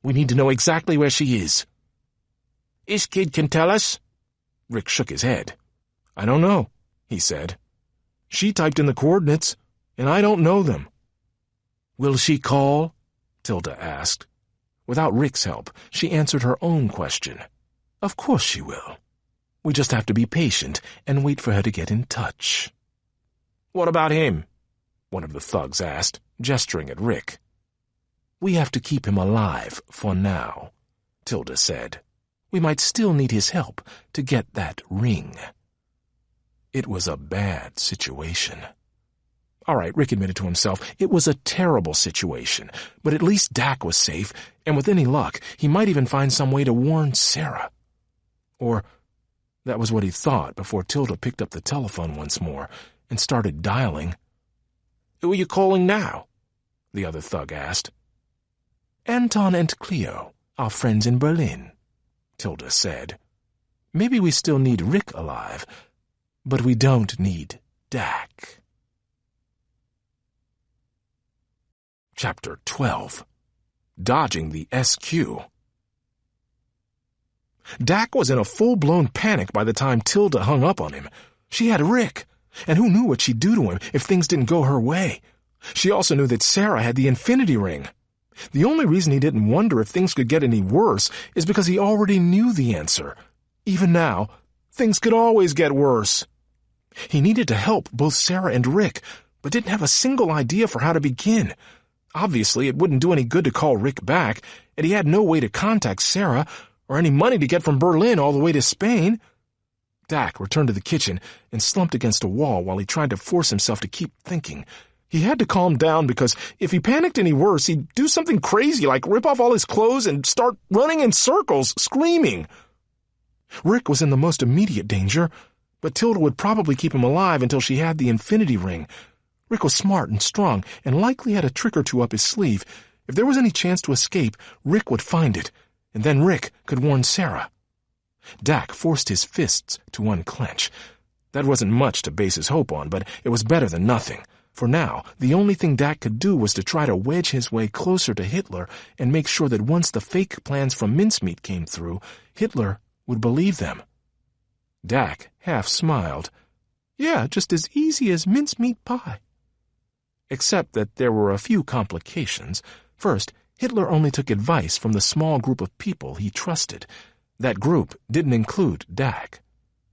We need to know exactly where she is. This kid can tell us? Rick shook his head. I don't know, he said. She typed in the coordinates, and I don't know them. Will she call? Tilda asked. Without Rick's help, she answered her own question. Of course she will. We just have to be patient and wait for her to get in touch. What about him? One of the thugs asked, gesturing at Rick. We have to keep him alive for now, Tilda said. We might still need his help to get that ring. It was a bad situation. All right, Rick admitted to himself, it was a terrible situation, but at least Dak was safe, and with any luck, he might even find some way to warn Sera. Or that was what he thought before Tilda picked up the telephone once more and started dialing. Who are you calling now? The other thug asked. Anton and Cleo, our friends in Berlin, Tilda said. Maybe we still need Rick alive, but we don't need Dak. Chapter 12. Dodging the SQ. Dak was in a full-blown panic by the time Tilda hung up on him. She had Rick, and who knew what she'd do to him if things didn't go her way. She also knew that Sera had the Infinity Ring. The only reason he didn't wonder if things could get any worse is because he already knew the answer. Even now, things could always get worse. He needed to help both Sera and Rick, but didn't have a single idea for how to begin. Obviously, it wouldn't do any good to call Rick back, and he had no way to contact Sera or any money to get from Berlin all the way to Spain. Dak returned to the kitchen and slumped against a wall while he tried to force himself to keep thinking. He had to calm down because if he panicked any worse, he'd do something crazy like rip off all his clothes and start running in circles, screaming. Rick was in the most immediate danger, but Tilda would probably keep him alive until she had the Infinity Ring. Rick was smart and strong and likely had a trick or two up his sleeve. If there was any chance to escape, Rick would find it, and then Rick could warn Sera. Dak forced his fists to unclench. That wasn't much to base his hope on, but it was better than nothing. For now, the only thing Dak could do was to try to wedge his way closer to Hitler and make sure that once the fake plans from Mincemeat came through, Hitler would believe them. Dak half smiled. Yeah, just as easy as mincemeat pie. Except that there were a few complications. First, Hitler only took advice from the small group of people he trusted. That group didn't include Dak.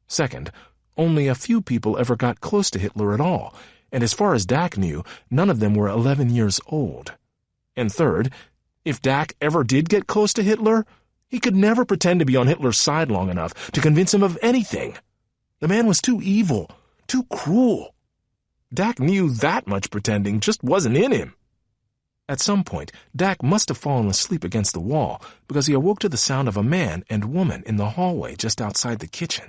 Second, only a few people ever got close to Hitler at all, and as far as Dak knew, none of them were 11 years old. And third, if Dak ever did get close to Hitler, he could never pretend to be on Hitler's side long enough to convince him of anything. The man was too evil, too cruel. Dak knew that much pretending just wasn't in him. At some point, Dak must have fallen asleep against the wall because he awoke to the sound of a man and woman in the hallway just outside the kitchen.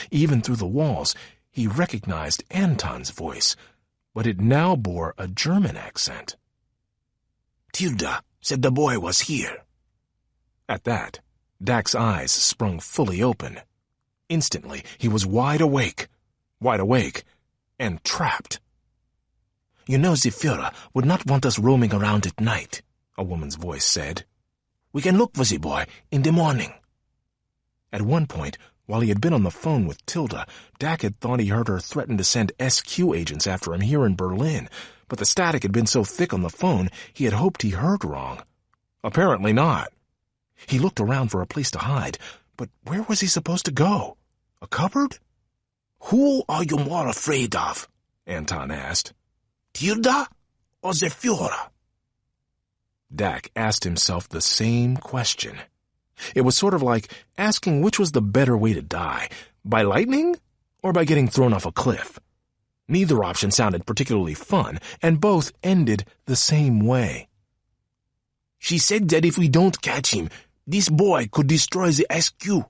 Even through the walls, he recognized Anton's voice, but it now bore a German accent. Tilda said the boy was here. At that, Dak's eyes sprung fully open. Instantly, he was wide awake, and trapped. You know the Führer would not want us roaming around at night, a woman's voice said. We can look for the boy in the morning. At one point, while he had been on the phone with Tilda, Dak had thought he heard her threaten to send SQ agents after him here in Berlin, but the static had been so thick on the phone he had hoped he heard wrong. Apparently not. He looked around for a place to hide, but where was he supposed to go? A cupboard? Who are you more afraid of? Anton asked. Tilda or the Führer? Dak asked himself the same question. It was sort of like asking which was the better way to die, by lightning or by getting thrown off a cliff. Neither option sounded particularly fun, and both ended the same way. She said that if we don't catch him, this boy could destroy the SQ.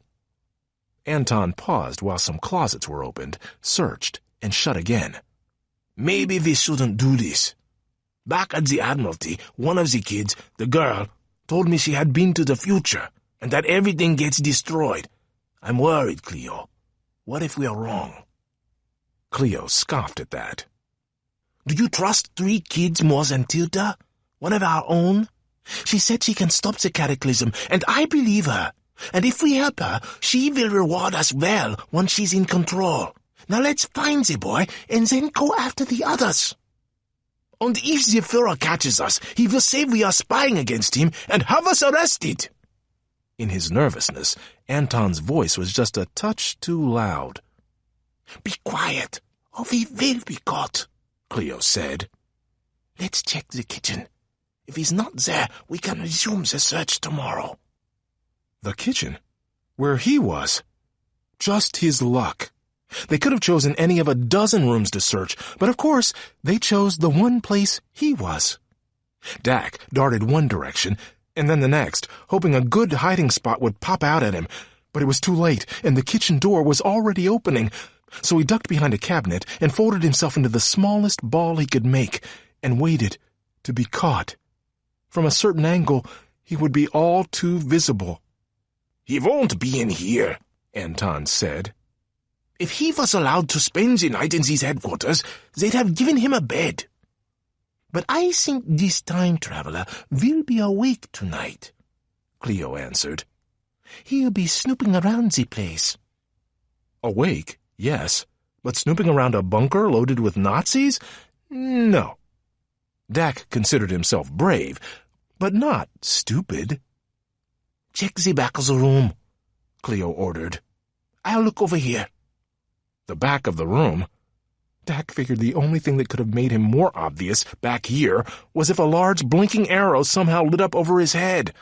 Anton paused while some closets were opened, searched, and shut again. Maybe we shouldn't do this. Back at the Admiralty, one of the kids, the girl, told me she had been to the future, and that everything gets destroyed. I'm worried, Cleo. What if we are wrong? Cleo scoffed at that. Do you trust 3 kids more than Tilda? One of our own? She said she can stop the cataclysm, and I believe her. And if we help her, she will reward us well once she's in control. Now let's find the boy and then go after the others. And if the Führer catches us, he will say we are spying against him and have us arrested. In his nervousness, Anton's voice was just a touch too loud. Be quiet, or we will be caught, Cleo said. Let's check the kitchen. If he's not there, we can resume the search tomorrow. The kitchen? Where he was? Just his luck. They could have chosen any of a dozen rooms to search, but of course, they chose the one place he was. Dak darted one direction, and then the next, hoping a good hiding spot would pop out at him. But it was too late, and the kitchen door was already opening. So he ducked behind a cabinet and folded himself into the smallest ball he could make, and waited to be caught. From a certain angle, he would be all too visible. He won't be in here, Anton said. If he was allowed to spend the night in these headquarters, they'd have given him a bed. But I think this time traveler will be awake tonight, Cleo answered. He'll be snooping around the place. Awake, yes, but snooping around a bunker loaded with Nazis? No. Dak considered himself brave, but not stupid. Check the back of the room, Cleo ordered. I'll look over here. The back of the room? Dak figured the only thing that could have made him more obvious back here was if a large blinking arrow somehow lit up over his head.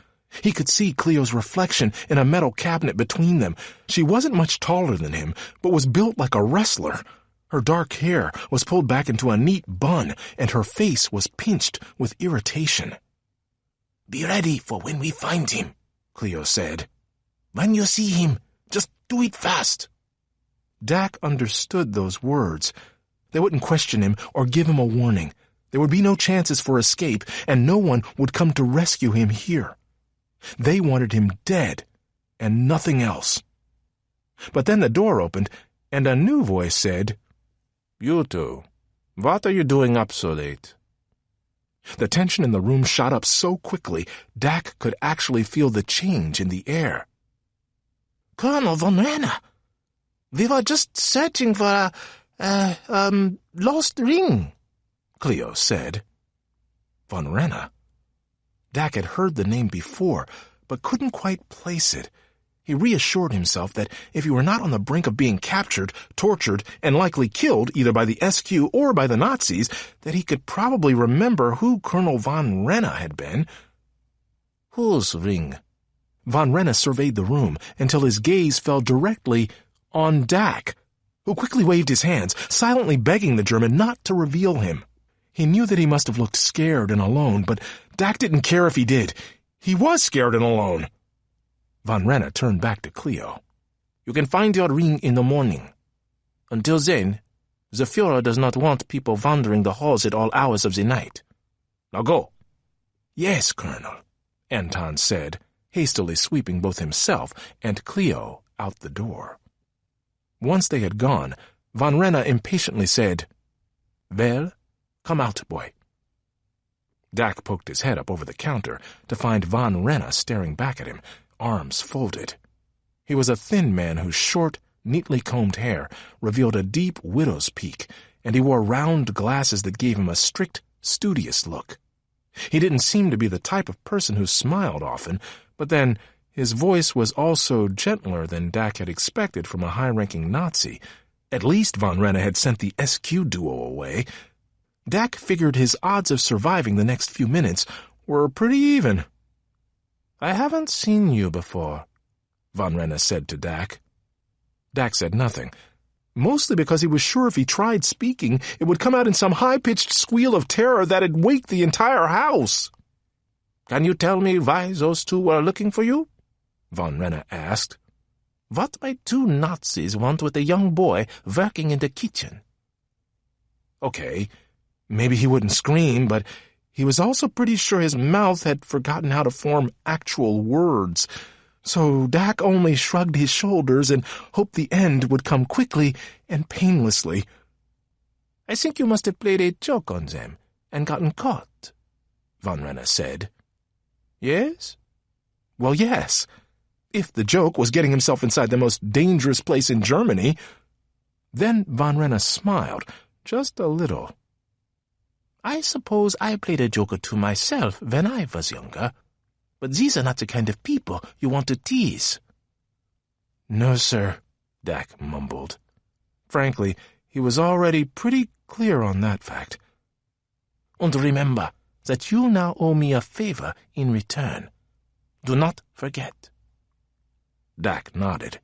He could see Cleo's reflection in a metal cabinet between them. She wasn't much taller than him, but was built like a wrestler. Her dark hair was pulled back into a neat bun, and her face was pinched with irritation. Be ready for when we find him, Cleo said. When you see him, just do it fast. Dak understood those words. They wouldn't question him or give him a warning. There would be no chances for escape, and no one would come to rescue him here. They wanted him dead, and nothing else. But then the door opened, and a new voice said, You two, what are you doing up so late? The tension in the room shot up so quickly, Dak could actually feel the change in the air. Colonel von Renner, we were just searching for a lost ring, Cleo said. Von Renner? Dak had heard the name before, but couldn't quite place it. He reassured himself that if he were not on the brink of being captured, tortured, and likely killed either by the SQ or by the Nazis, that he could probably remember who Colonel von Renna had been. Whose ring? Von Renna surveyed the room until his gaze fell directly on Dak, who quickly waved his hands, silently begging the German not to reveal him. He knew that he must have looked scared and alone, but Dak didn't care if he did. He was scared and alone. Von Renna turned back to Cleo. You can find your ring in the morning. Until then, the Führer does not want people wandering the halls at all hours of the night. Now go. Yes, Colonel, Anton said, hastily sweeping both himself and Cleo out the door. Once they had gone, Von Renna impatiently said, Well, come out, boy. Dak poked his head up over the counter to find Von Renna staring back at him, arms folded. He was a thin man whose short, neatly combed hair revealed a deep widow's peak, and he wore round glasses that gave him a strict, studious look. He didn't seem to be the type of person who smiled often, but then his voice was also gentler than Dak had expected from a high-ranking Nazi. At least Von Renna had sent the SQ duo away. Dak figured his odds of surviving the next few minutes were pretty even. I haven't seen you before, Von Renna said to Dak. Dak said nothing, mostly because he was sure if he tried speaking, it would come out in some high-pitched squeal of terror that'd wake the entire house. Can you tell me why those two were looking for you? Von Renna asked. What might two Nazis want with a young boy working in the kitchen? Okay, maybe he wouldn't scream, but he was also pretty sure his mouth had forgotten how to form actual words. So Dak only shrugged his shoulders and hoped the end would come quickly and painlessly. I think you must have played a joke on them and gotten caught, Von Renna said. Yes? Well, yes. If the joke was getting himself inside the most dangerous place in Germany. Then Von Renna smiled, just a little. I suppose I played a joke or two myself when I was younger, but these are not the kind of people you want to tease. No, sir, Dak mumbled. Frankly, he was already pretty clear on that fact. And remember that you now owe me a favor in return. Do not forget. Dak nodded.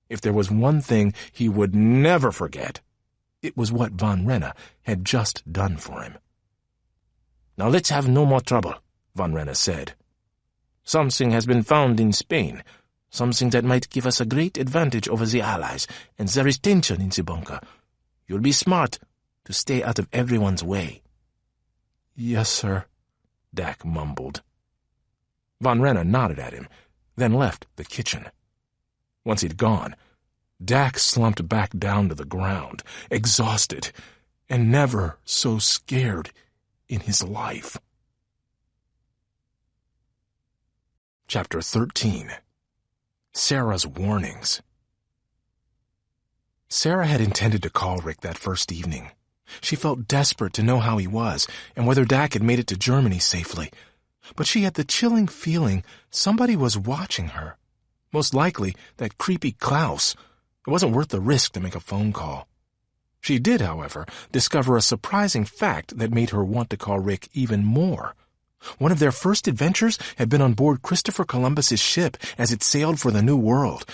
If there was one thing he would never forget, it was what Von Renna had just done for him. Now let's have no more trouble, Von Renna said. Something has been found in Spain, something that might give us a great advantage over the Allies, and there is tension in the bunker. You'll be smart to stay out of everyone's way. Yes, sir, Dak mumbled. Von Renna nodded at him, then left the kitchen. Once he'd gone, Dak slumped back down to the ground, exhausted, and never so scared in his life. Chapter 13. Sera's Warnings. Sera had intended to call Rick that first evening. She felt desperate to know how he was and whether Dak had made it to Germany safely. But she had the chilling feeling somebody was watching her. Most likely that creepy Klaus. It wasn't worth the risk to make a phone call. She did, however, discover a surprising fact that made her want to call Rick even more. One of their first adventures had been on board Christopher Columbus's ship as it sailed for the New World.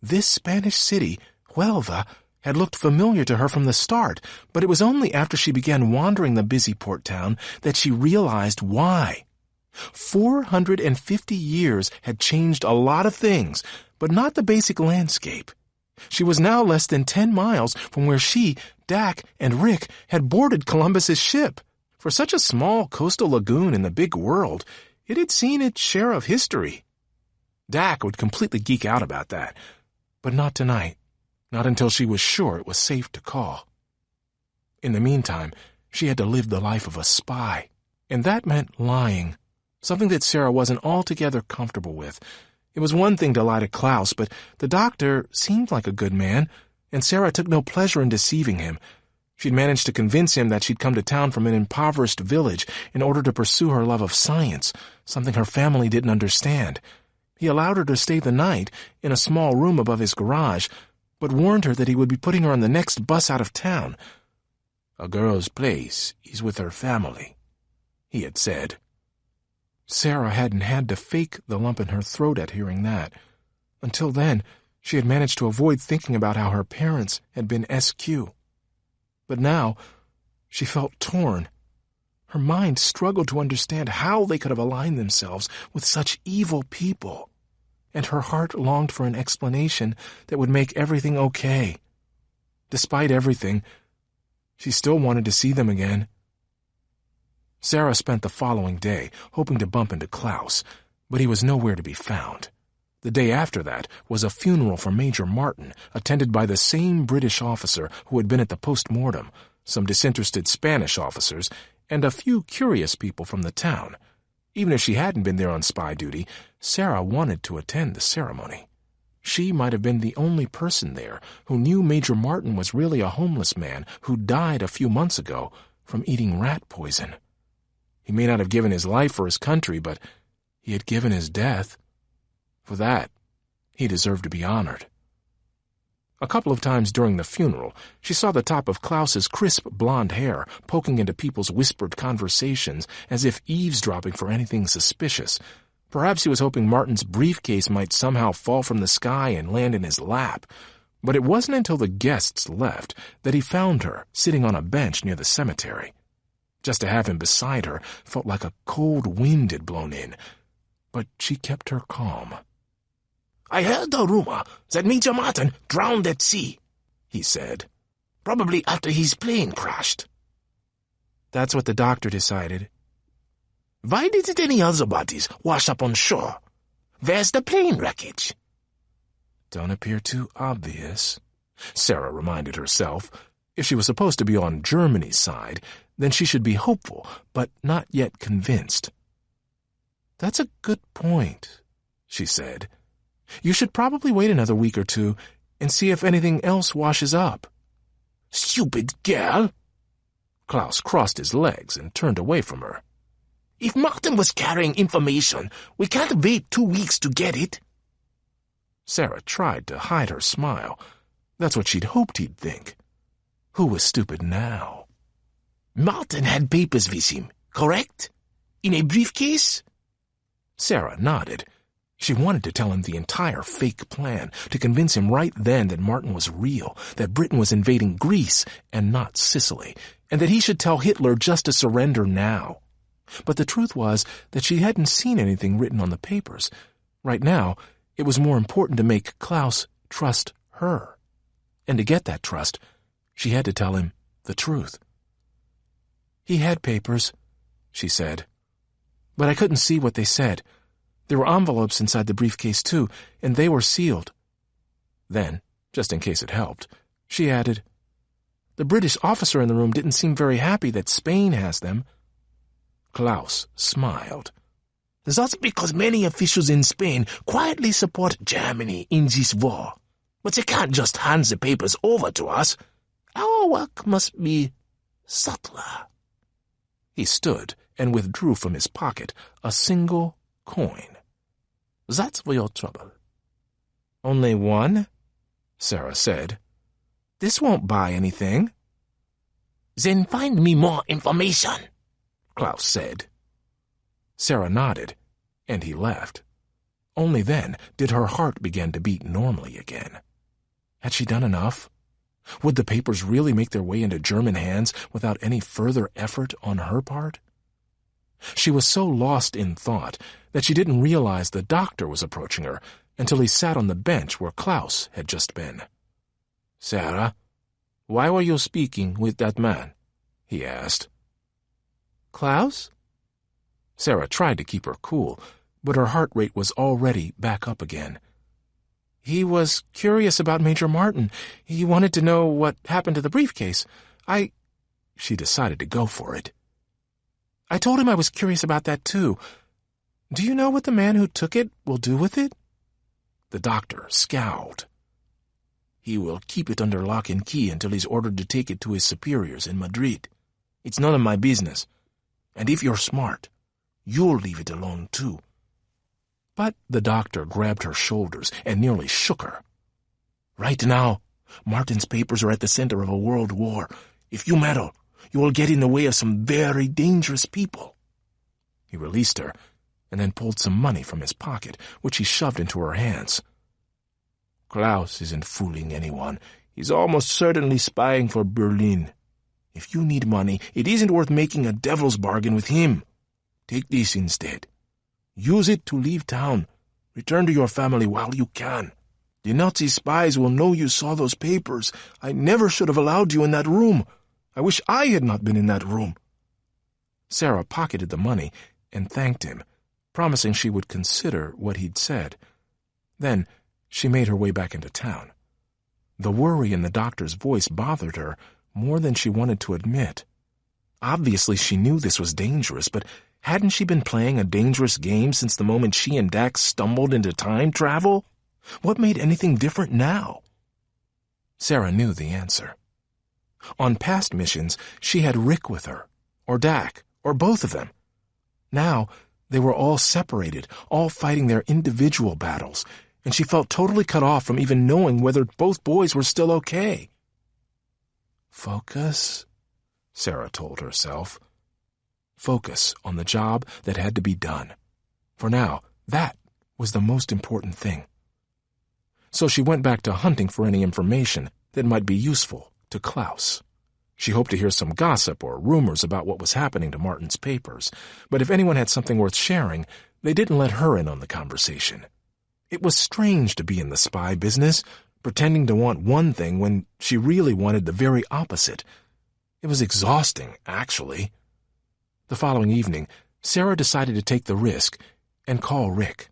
This Spanish city, Huelva, had looked familiar to her from the start, but it was only after she began wandering the busy port town that she realized why. 450 years had changed a lot of things, but not the basic landscape. She was now less than 10 miles from where she, Dak, and Rick had boarded Columbus's ship. For such a small coastal lagoon in the big world, it had seen its share of history. Dak would completely geek out about that, but not tonight, not until she was sure it was safe to call. In the meantime, she had to live the life of a spy, and that meant lying, something that Sera wasn't altogether comfortable with. It was one thing to lie to Klaus, but the doctor seemed like a good man, and Sera took no pleasure in deceiving him. She'd managed to convince him that she'd come to town from an impoverished village in order to pursue her love of science, something her family didn't understand. He allowed her to stay the night in a small room above his garage, but warned her that he would be putting her on the next bus out of town. "A girl's place is with her family," he had said. Sera hadn't had to fake the lump in her throat at hearing that. Until then, she had managed to avoid thinking about how her parents had been SQ. But now, she felt torn. Her mind struggled to understand how they could have aligned themselves with such evil people, and her heart longed for an explanation that would make everything okay. Despite everything, she still wanted to see them again. Sera spent the following day hoping to bump into Klaus, but he was nowhere to be found. The day after that was a funeral for Major Martin, attended by the same British officer who had been at the post-mortem, some disinterested Spanish officers, and a few curious people from the town. Even if she hadn't been there on spy duty, Sera wanted to attend the ceremony. She might have been the only person there who knew Major Martin was really a homeless man who died a few months ago from eating rat poison. He may not have given his life for his country, but he had given his death. For that, he deserved to be honored. A couple of times during the funeral, she saw the top of Klaus's crisp blonde hair poking into people's whispered conversations as if eavesdropping for anything suspicious. Perhaps he was hoping Martin's briefcase might somehow fall from the sky and land in his lap. But it wasn't until the guests left that he found her sitting on a bench near the cemetery. Just to have him beside her felt like a cold wind had blown in, but she kept her calm. "I heard a rumor that Major Martin drowned at sea," he said. "Probably after his plane crashed." "That's what the doctor decided." "Why didn't any other bodies wash up on shore? Where's the plane wreckage?" "Don't appear too obvious," Sera reminded herself. If she was supposed to be on Germany's side, then she should be hopeful, but not yet convinced. "That's a good point," she said. "You should probably wait another week or two and see if anything else washes up." "Stupid girl!" Klaus crossed his legs and turned away from her. "If Martin was carrying information, we can't wait 2 weeks to get it." Sera tried to hide her smile. That's what she'd hoped he'd think. Who was stupid now? "Martin had papers with him, correct? In a briefcase?" Sera nodded. She wanted to tell him the entire fake plan, to convince him right then that Martin was real, that Britain was invading Greece and not Sicily, and that he should tell Hitler just to surrender now. But the truth was that she hadn't seen anything written on the papers. Right now, it was more important to make Klaus trust her. And to get that trust, she had to tell him the truth. "He had papers," she said. "But I couldn't see what they said. There were envelopes inside the briefcase, too, and they were sealed." Then, just in case it helped, she added, "The British officer in the room didn't seem very happy that Spain has them." Klaus smiled. "That's because many officials in Spain quietly support Germany in this war. But they can't just hand the papers over to us. Our work must be subtler." He stood and withdrew from his pocket a single coin. "That's for your trouble." "Only one?" Sera said. "This won't buy anything." "Then find me more information," Klaus said. Sera nodded, and he left. Only then did her heart begin to beat normally again. Had she done enough? Would the papers really make their way into German hands without any further effort on her part? She was so lost in thought that she didn't realize the doctor was approaching her until he sat on the bench where Klaus had just been. "Sera, why were you speaking with that man?" he asked. "Klaus?" Sera tried to keep her cool, but her heart rate was already back up again. "He was curious about Major Martin. He wanted to know what happened to the briefcase. She decided to go for it. "I told him I was curious about that, too. Do you know what the man who took it will do with it?" The doctor scowled. He will keep it under lock and key until he's ordered to take it to his superiors in Madrid. It's none of my business. And if you're smart, you'll leave it alone too." But the doctor grabbed her shoulders and nearly shook her. "Right now, Martin's papers are at the center of a world war. If you meddle, you will get in the way of some very dangerous people." He released her and then pulled some money from his pocket, which he shoved into her hands. "Klaus isn't fooling anyone. He's almost certainly spying for Berlin. If you need money, it isn't worth making a devil's bargain with him. Take this instead. Use it to leave town. Return to your family while you can. The Nazi spies will know you saw those papers. I never should have allowed you in that room. I wish I had not been in that room." Sera pocketed the money and thanked him, promising she would consider what he'd said. Then she made her way back into town. The worry in the doctor's voice bothered her more than she wanted to admit. Obviously, she knew this was dangerous, but hadn't she been playing a dangerous game since the moment she and Dax stumbled into time travel? What made anything different now? Sera knew the answer. On past missions, she had Rick with her, or Dak, or both of them. Now, they were all separated, all fighting their individual battles, and she felt totally cut off from even knowing whether both boys were still okay. Focus, Sera told herself. Focus on the job that had to be done. For now, that was the most important thing. So she went back to hunting for any information that might be useful to Klaus. She hoped to hear some gossip or rumors about what was happening to Martin's papers, but if anyone had something worth sharing, they didn't let her in on the conversation. It was strange to be in the spy business, pretending to want one thing when she really wanted the very opposite. It was exhausting, actually. The following evening, Sera decided to take the risk and call Rick.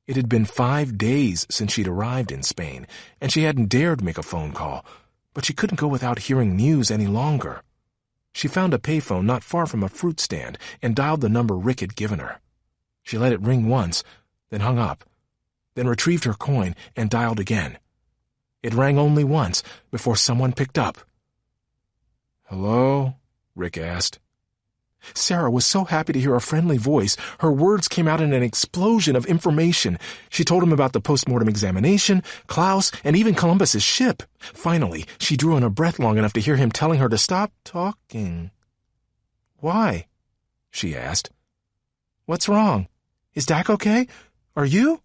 It had been 5 days since she'd arrived in Spain, and she hadn't dared make a phone call, but she couldn't go without hearing news any longer. She found a payphone not far from a fruit stand and dialed the number Rick had given her. She let it ring once, then hung up, then retrieved her coin and dialed again. It rang only once before someone picked up. "Hello?" Rick asked. Sera was so happy to hear a friendly voice, her words came out in an explosion of information. She told him about the post-mortem examination, Klaus, and even Columbus's ship. Finally, she drew in a breath long enough to hear him telling her to stop talking. "Why?" she asked. "What's wrong? Is Dak okay? Are you?"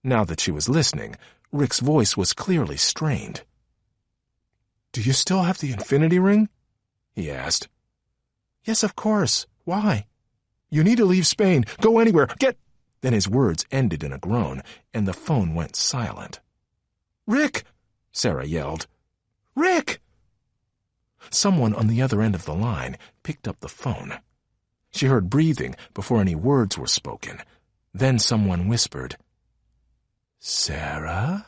Now that she was listening, Rick's voice was clearly strained. "Do you still have the infinity ring?" he asked. "Yes, of course. Why?" "You need to leave Spain. Go anywhere. Get—" Then his words ended in a groan, and the phone went silent. "Rick!" Sera yelled. "Rick!" Someone on the other end of the line picked up the phone. She heard breathing before any words were spoken. Then someone whispered, "Sera?"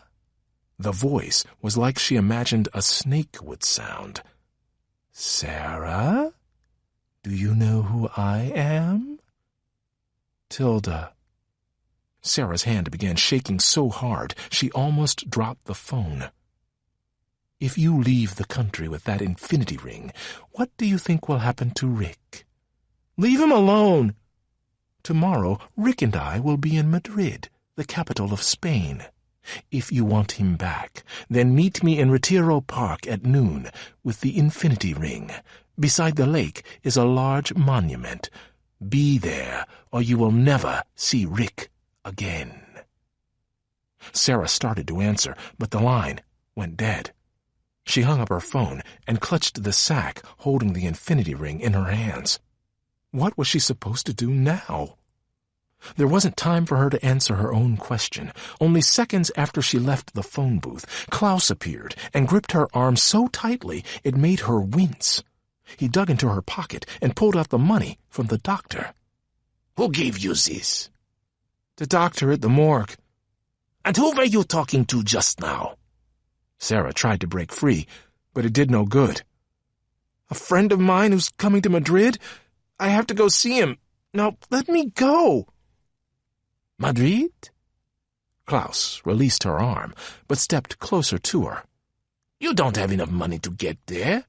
The voice was like she imagined a snake would sound. "Sera? Do you know who I am?" "Tilda." Sera's hand began shaking so hard she almost dropped the phone. "If you leave the country with that infinity ring, what do you think will happen to Rick?" "Leave him alone!" "Tomorrow, Rick and I will be in Madrid, the capital of Spain. If you want him back, then meet me in Retiro Park at noon with the infinity ring. Beside the lake is a large monument. Be there, or you will never see Rick again." Sera started to answer, but the line went dead. She hung up her phone and clutched the sack holding the infinity ring in her hands. What was she supposed to do now? There wasn't time for her to answer her own question. Only seconds after she left the phone booth, Klaus appeared and gripped her arm so tightly it made her wince. He dug into her pocket and pulled out the money from the doctor. "Who gave you this?" "The doctor at the morgue." "And who were you talking to just now?" Sera tried to break free, but it did no good. "A friend of mine who's coming to Madrid. I have to go see him. Now, let me go." "Madrid?" Klaus released her arm, but stepped closer to her. You don't have enough money to get there.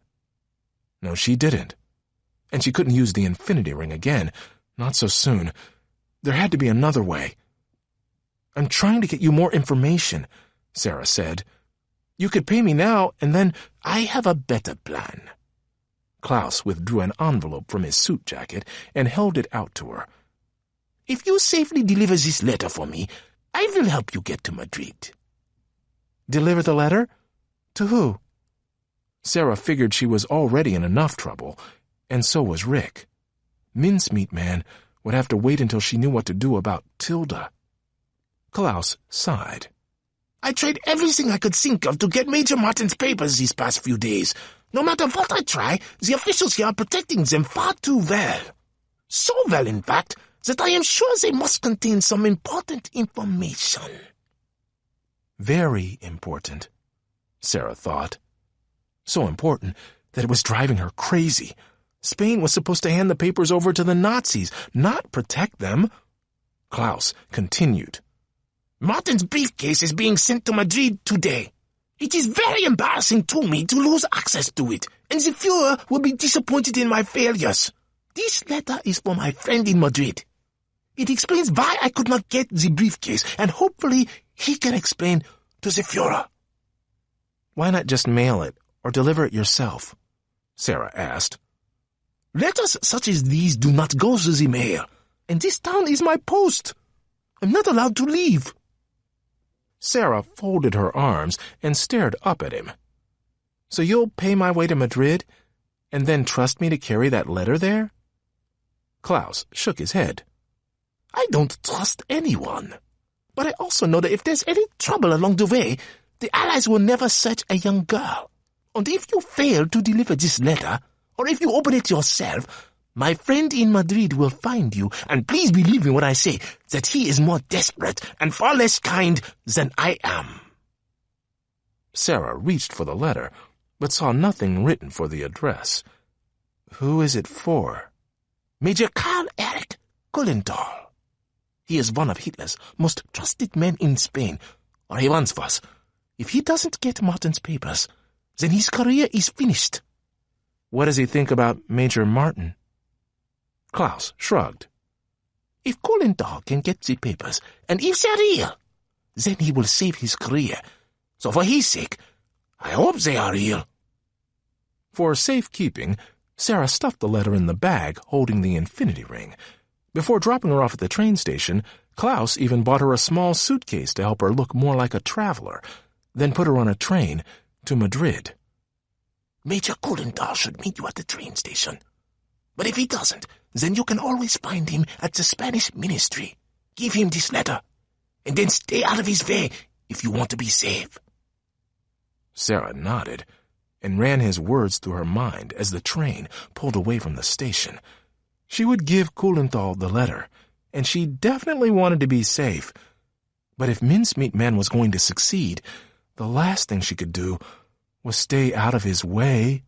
No, she didn't. And she couldn't use the infinity ring again. Not so soon. There had to be another way. I'm trying to get you more information, Sera said. You could pay me now, and then I have a better plan. Klaus withdrew an envelope from his suit jacket and held it out to her. If you safely deliver this letter for me, I will help you get to Madrid. Deliver the letter? To who? Sera figured she was already in enough trouble, and so was Rick. Mincemeat Man would have to wait until she knew what to do about Tilda. Klaus sighed. I tried everything I could think of to get Major Martin's papers these past few days. No matter what I try, the officials here are protecting them far too well. So well, in fact, that I am sure they must contain some important information. Very important, Sera thought. So important that it was driving her crazy. Spain was supposed to hand the papers over to the Nazis, not protect them. Klaus continued. Martin's briefcase is being sent to Madrid today. It is very embarrassing to me to lose access to it, and the Fuhrer will be disappointed in my failures. This letter is for my friend in Madrid. It explains why I could not get the briefcase, and hopefully he can explain to the Fuhrer. Why not just mail it, or deliver it yourself? Sera asked. Letters such as these do not go through the mail, and this town is my post. I'm not allowed to leave. Sera folded her arms and stared up at him. So you'll pay my way to Madrid, and then trust me to carry that letter there? Klaus shook his head. I don't trust anyone. But I also know that if there's any trouble along the way, the Allies will never search a young girl. And if you fail to deliver this letter, or if you open it yourself, my friend in Madrid will find you, and please believe me when I say that he is more desperate and far less kind than I am. Sera reached for the letter, but saw nothing written for the address. Who is it for? Major Karl Erich Kullenthal. He is one of Hitler's most trusted men in Spain, or he once was. If he doesn't get Martin's papers, then his career is finished. What does he think about Major Martin? Klaus shrugged. If Kullenthal can get the papers, and if they're real, then he will save his career. So for his sake, I hope they are real. For safekeeping, Sera stuffed the letter in the bag holding the infinity ring. Before dropping her off at the train station, Klaus even bought her a small suitcase to help her look more like a traveler, then put her on a train to Madrid. Major Kullenthal should meet you at the train station. But if he doesn't, then you can always find him at the Spanish ministry. Give him this letter, and then stay out of his way if you want to be safe. Sera nodded and ran his words through her mind as the train pulled away from the station. She would give Kullenthal the letter, and she definitely wanted to be safe. But if Mincemeat Man was going to succeed, the last thing she could do was stay out of his way.